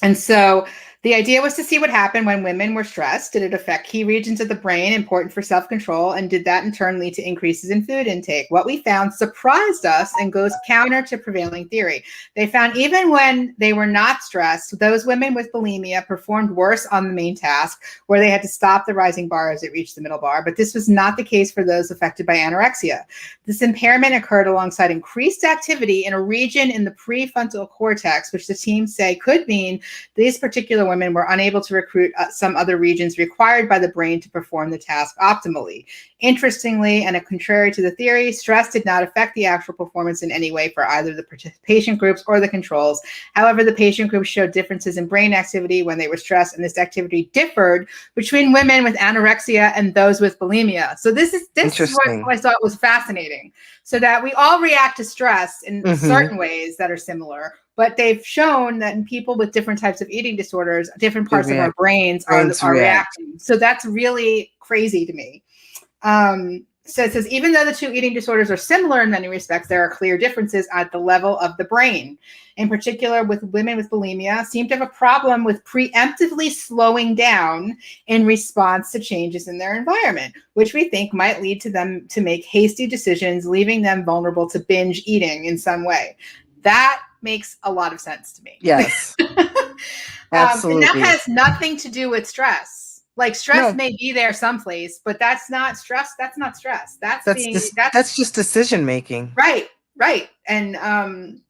And so the idea was to see what happened when women were stressed. Did it affect key regions of the brain important for self-control? And did that in turn lead to increases in food intake? What we found surprised us and goes counter to prevailing theory. They found even when they were not stressed, those women with bulimia performed worse on the main task where they had to stop the rising bar as it reached the middle bar. But this was not the case for those affected by anorexia. This impairment occurred alongside increased activity in a region in the prefrontal cortex, which the team say could mean these particular women were unable to recruit some other regions required by the brain to perform the task optimally. Interestingly, and contrary to the theory, stress did not affect the actual performance in any way for either the patient groups or the controls. However, the patient groups showed differences in brain activity when they were stressed, and this activity differed between women with anorexia and those with bulimia. So this is what I thought was fascinating. So that we all react to stress in certain ways that are similar, but they've shown that in people with different types of eating disorders, different parts of our brains are reacting. So that's really crazy to me. So it says, even though the two eating disorders are similar in many respects, there are clear differences at the level of the brain. In particular, with women with bulimia, seem to have a problem with preemptively slowing down in response to changes in their environment, which we think might lead to them to make hasty decisions, leaving them vulnerable to binge eating in some way. That makes a lot of sense to me. Yes. Absolutely. And that has nothing to do with stress. Like stress may be there someplace, but that's not stress. That's not stress. That's just decision making. Right. And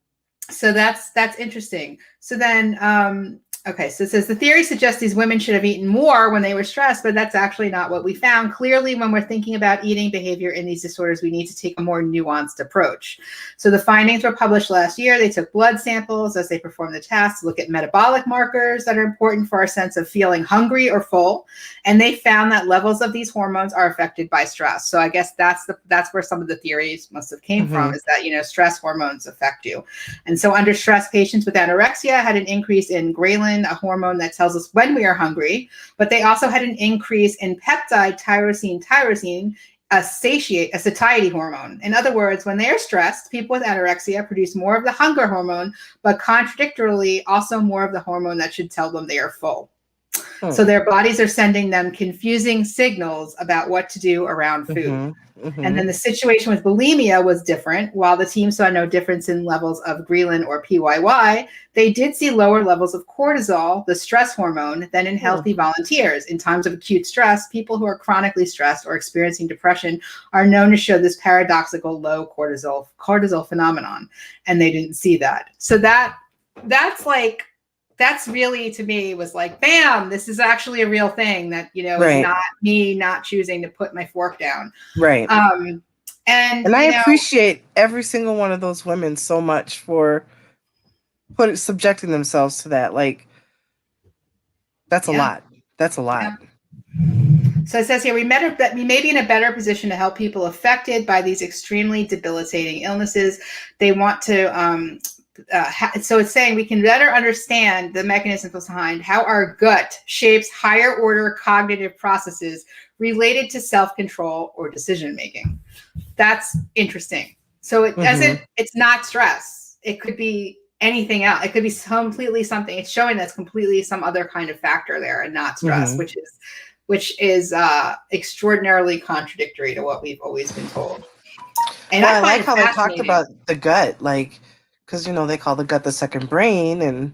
so that's interesting. So then okay, so it says the theory suggests these women should have eaten more when they were stressed, but that's actually not what we found. Clearly, when we're thinking about eating behavior in these disorders, we need to take a more nuanced approach. So the findings were published last year. They took blood samples as they performed the task to look at metabolic markers that are important for our sense of feeling hungry or full. And they found that levels of these hormones are affected by stress. So I guess that's where some of the theories must have came from, is that, stress hormones affect you. And so under stress, patients with anorexia had an increase in ghrelin, a hormone that tells us when we are hungry, but they also had an increase in peptide tyrosine, a satiety hormone. In other words, when they are stressed, people with anorexia produce more of the hunger hormone, but contradictorily also more of the hormone that should tell them they are full. So their bodies are sending them confusing signals about what to do around food. And then the situation with bulimia was different. While the team saw no difference in levels of ghrelin or PYY, they did see lower levels of cortisol, the stress hormone, than in healthy volunteers. In times of acute stress, people who are chronically stressed or experiencing depression are known to show this paradoxical low cortisol phenomenon, and they didn't see that. So that's really, to me, was like, bam, this is actually a real thing that, is not me not choosing to put my fork down. Right. And I appreciate every single one of those women so much for subjecting themselves to that. Like, that's a lot. That's a lot. Yeah. So it says here, we may be in a better position to help people affected by these extremely debilitating illnesses. They want to, so it's saying we can better understand the mechanisms behind how our gut shapes higher order cognitive processes related to self-control or decision-making. That's interesting. So it doesn't, it's not stress. It could be anything else. It could be completely something. It's showing that's completely some other kind of factor there and not stress, which is extraordinarily contradictory to what we've always been told. And I like how they talked about the gut, like, because, they call the gut the second brain, and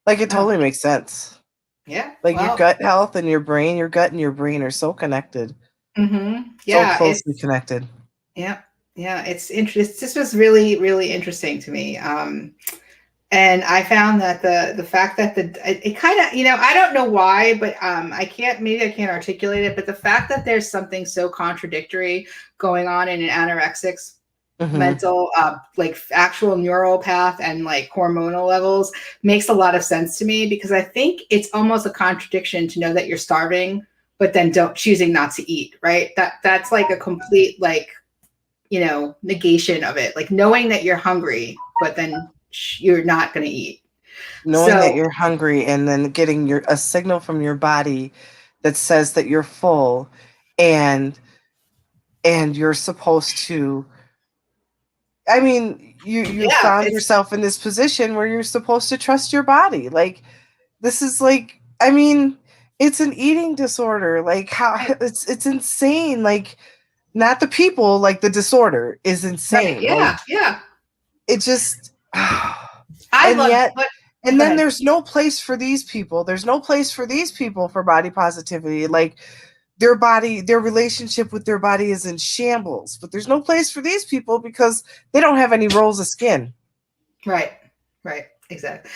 like, it totally makes sense. Yeah. Like, your gut health and your gut and your brain are so connected. Yeah. So closely connected. Yeah. Yeah. It's interesting. This was really, really interesting to me. And I found that the fact that it kind of, I don't know why, but maybe I can't articulate it, but the fact that there's something so contradictory going on in an anorexics mental, like actual neural path and like hormonal levels makes a lot of sense to me, because I think it's almost a contradiction to know that you're starving, but then choosing not to eat, right? That's like a complete, like, negation of it. Like knowing that you're hungry, but then you're not going to eat. Knowing that you're hungry and then getting a signal from your body that says that you're full, and you're supposed to, I mean, you found yourself in this position where you're supposed to trust your body. Like, this is like, I mean, it's an eating disorder. Like, how it's insane. Like, not the people, like the disorder is insane. Right. Yeah. Like, Yeah. it just, and then there's no place for these people. There's no place for these people for body positivity. Like, their relationship with their body is in shambles, but there's no place for these people because they don't have any rolls of skin. Right. Exactly.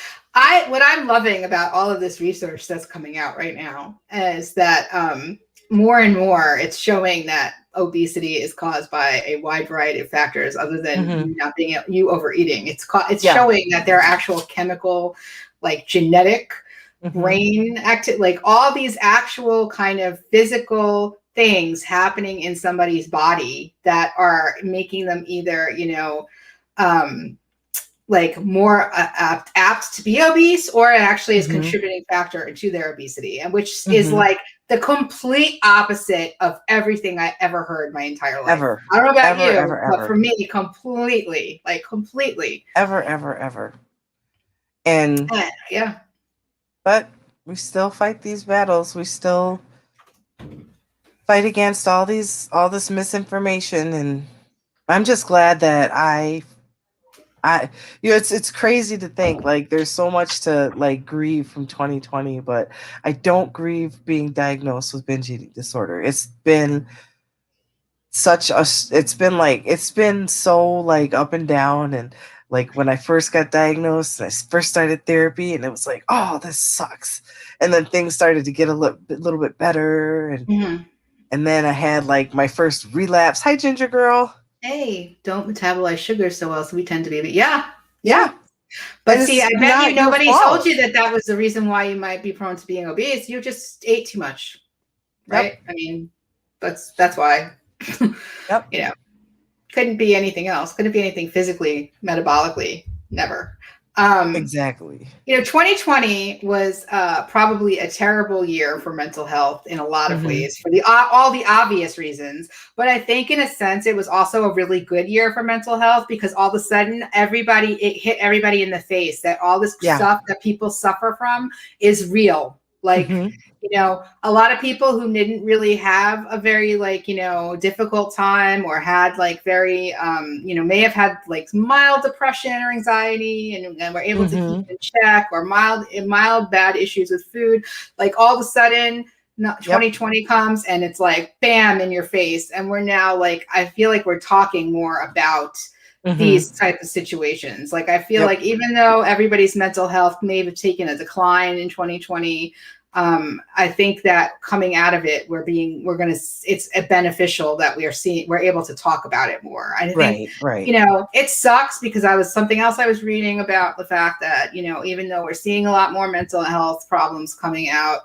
What I'm loving about all of this research that's coming out right now is that more and more it's showing that obesity is caused by a wide variety of factors other than you overeating. It's showing that there are actual chemical, like genetic, brain active, like all these actual kind of physical things happening in somebody's body that are making them either, like more apt to be obese, or it actually is contributing factor to their obesity, and which is like the complete opposite of everything I ever heard my entire life. I don't know about you, but for me, completely. Ever. And yeah. But we still fight these battles. We still fight against all this misinformation, and I'm just glad that it's crazy to think like there's so much to like grieve from 2020, but I don't grieve being diagnosed with binge eating disorder. It's been so like up and down, and like when I first got diagnosed, I first started therapy, and it was like, oh, this sucks. And then things started to get a little bit better, and then I had like my first relapse. Hi, Ginger Girl. Hey, don't metabolize sugar so well, so we tend to be, yeah. But see, I bet you nobody told you that was the reason why you might be prone to being obese. You just ate too much, right? Yep. I mean, that's why. Yep. Couldn't be anything else. Couldn't be anything physically, metabolically. Never. Exactly. 2020 was probably a terrible year for mental health in a lot of ways, for all the obvious reasons. But I think in a sense, it was also a really good year for mental health, because all of a sudden it hit everybody in the face that all this stuff that people suffer from is real. Like, a lot of people who didn't really have a very difficult time, or had like very, may have had like mild depression or anxiety and were able to keep in check, or mild bad issues with food. Like all of a sudden 2020 comes and it's like, bam, in your face. And we're now like, I feel like we're talking more about these type of situations. Like, I feel like even though everybody's mental health may have taken a decline in 2020, I think that coming out of it, it's beneficial that we're able to talk about it more. I think, it sucks, because something else I was reading about the fact that, even though we're seeing a lot more mental health problems coming out,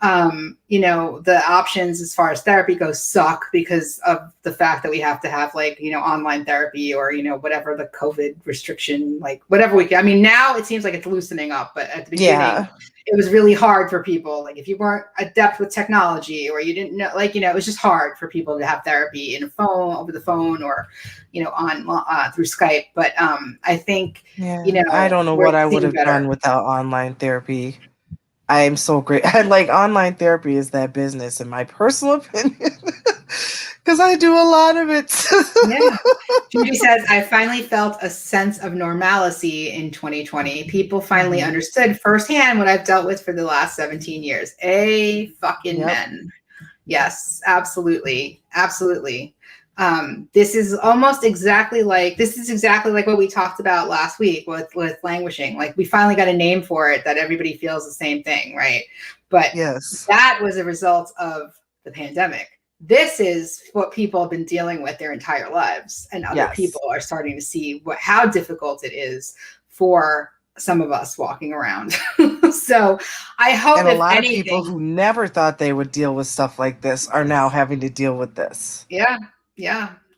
the options as far as therapy goes suck, because of the fact that we have to have online therapy, or, whatever the COVID restriction, like whatever now it seems like it's loosening up, but at the beginning it was really hard for people. Like if you weren't adept with technology, or you didn't know, it was just hard for people to have therapy over the phone, or, on through Skype. But I think, I don't know what I would have done without online therapy. I am so great. Like online therapy is that business, in my personal opinion, because I do a lot of it. Judy says, I finally felt a sense of normalcy in 2020. People finally understood firsthand what I've dealt with for the last 17 years. Men. Yes, absolutely. Absolutely. This is exactly like what we talked about last week with languishing. Like, we finally got a name for it, that everybody feels the same thing, right? But that was a result of the pandemic. this is what people have been dealing with their entire lives, and other people are starting to see how difficult it is for some of us walking around. So I hope, and a lot of people who never thought they would deal with stuff like this are now having to deal with this. Yeah,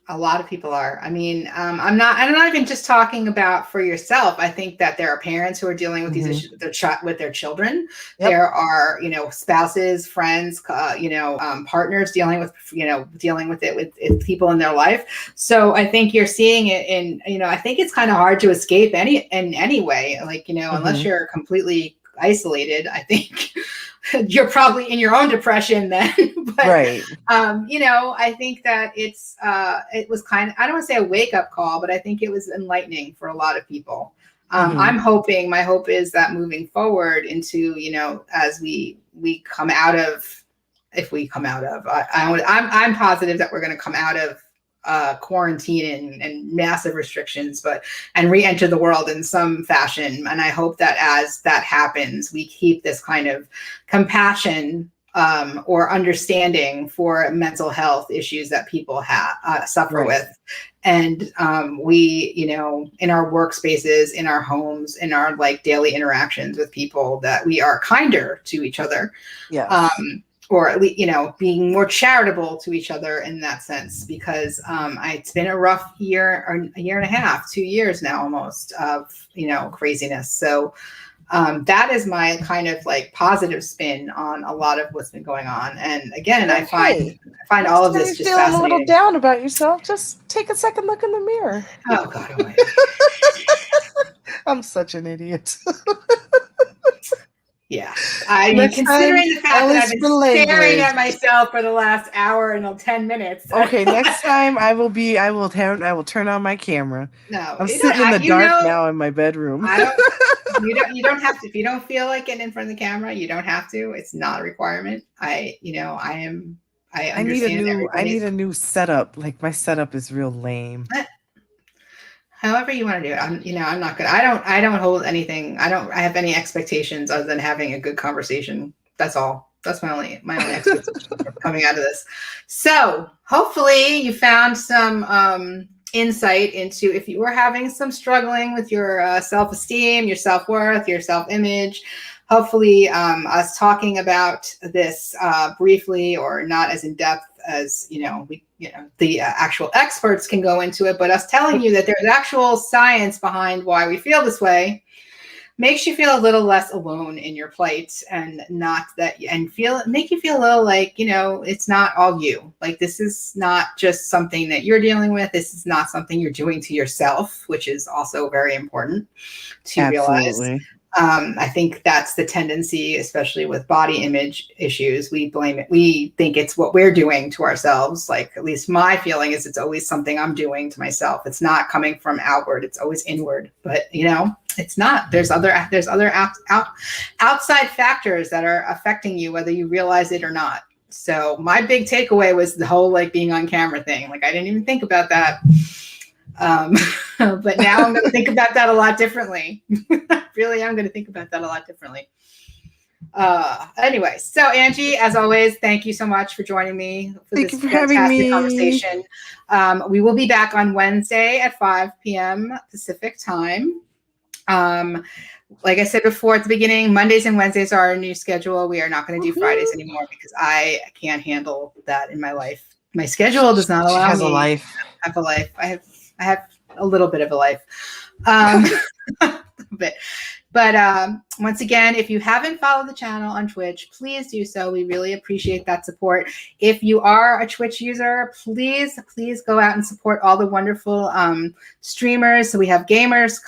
a lot of people are. I mean, I'm not even just talking about for yourself. I think that there are parents who are dealing with these issues with their children. There are, spouses, friends, partners dealing with it with people in their life. So I think you're seeing it in, I think it's kind of hard to escape in any way, like, unless you're completely isolated. I think you're probably in your own depression then. But right. I think that it was kind of, I don't want to say a wake-up call, but I think it was enlightening for a lot of people. My hope is that moving forward into, as we come out of, I'm positive that we're going to come out of quarantine and massive restrictions, and re-enter the world in some fashion. And I hope that as that happens, we keep this kind of compassion or understanding for mental health issues that people suffer with. And we, in our workspaces, in our homes, in our daily interactions with people, that we are kinder to each other. Or at least, being more charitable to each other in that sense, because it's been a rough year, or a year and a half, 2 years now almost, of, craziness. So that is my kind of positive spin on a lot of what's been going on. And again, I find all of this just feeling fascinating. A little down about yourself, just take a second look in the mirror. Oh God. I'm such an idiot. Yeah, I mean, considering the fact that I've been staring at myself for the last hour and 10 minutes. Okay, next time I will turn on my camera. No, I'm sitting in the dark now in my bedroom. You don't have to. If you don't feel like getting in front of the camera, you don't have to. It's not a requirement. I need a new setup. Like, my setup is real lame. However you want to do it. I'm not good. I don't hold anything. I have any expectations other than having a good conversation. That's all. That's my only expectation coming out of this. So hopefully you found some insight into, if you were having some struggling with your self-esteem, your self-worth, your self-image. Hopefully us talking about this briefly, or not as in depth as the actual experts can go into it, but us telling you that there's actual science behind why we feel this way makes you feel a little less alone in your plight, and make you feel a little like, it's not all you. Like, this is not just something that you're dealing with. This is not something you're doing to yourself, which is also very important to realize. I think that's the tendency, especially with body image issues. We blame it. We think it's what we're doing to ourselves. Like, at least my feeling is it's always something I'm doing to myself. It's not coming from outward. It's always inward. But, it's not. There's other outside factors that are affecting you, whether you realize it or not. So my big takeaway was the whole being on camera thing. Like, I didn't even think about that. But now I'm going to think about that a lot differently. Really, I'm going to think about that a lot differently. Anyway, so Angie, as always, thank you so much for joining me for this fantastic conversation. We will be back on Wednesday at 5 p.m. Pacific time. Like I said before at the beginning, Mondays and Wednesdays are our new schedule. We are not going to do Fridays anymore because I can't handle that in my life. My schedule does not allow me. A life. I have a life. I have a little bit of a life. But once again, if you haven't followed the channel on Twitch, please do so. We really appreciate that support. If you are a Twitch user, please go out and support all the wonderful streamers. So we have gamers,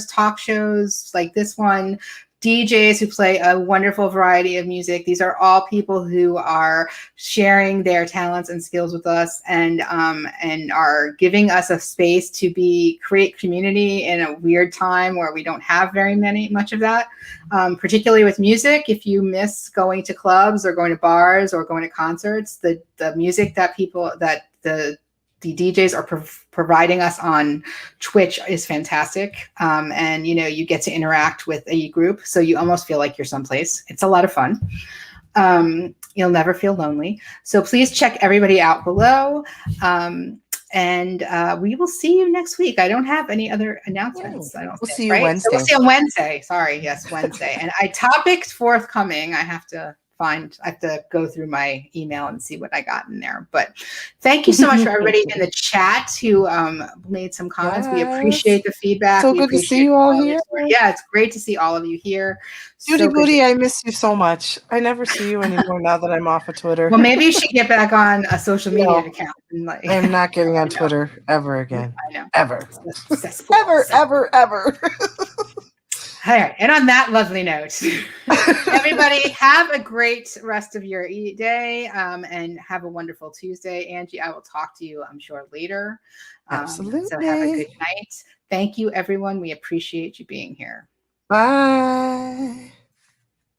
talk shows like this one, DJs who play a wonderful variety of music. These are all people who are sharing their talents and skills with us, and are giving us a space to create community in a weird time where we don't have much of that. Particularly with music, if you miss going to clubs or going to bars or going to concerts, the music that the DJs are providing us on Twitch is fantastic. And, you get to interact with a group. So you almost feel like you're someplace. It's a lot of fun. You'll never feel lonely. So please check everybody out below. And we will see you next week. I don't have any other announcements. I don't We'll think, see you right? Wednesday. So we'll see you on Wednesday. Sorry. Yes, Wednesday. And topics forthcoming. I have to go through my email and see what I got in there. But thank you so much for everybody in the chat who made some comments. Yes. We appreciate the feedback. So we good to see you all here. Yeah, it's great to see all of you here. Judy Booty, I miss you so much. I never see you anymore now that I'm off of Twitter. Well, maybe you should get back on a social media account. And I'm not getting on Twitter ever again. I know. Ever. All Ever. right. And on that lovely note, everybody have a great rest of your day and have a wonderful Tuesday. Angie, I will talk to you, I'm sure, later. Absolutely. So have a good night. Thank you, everyone. We appreciate you being here. Bye.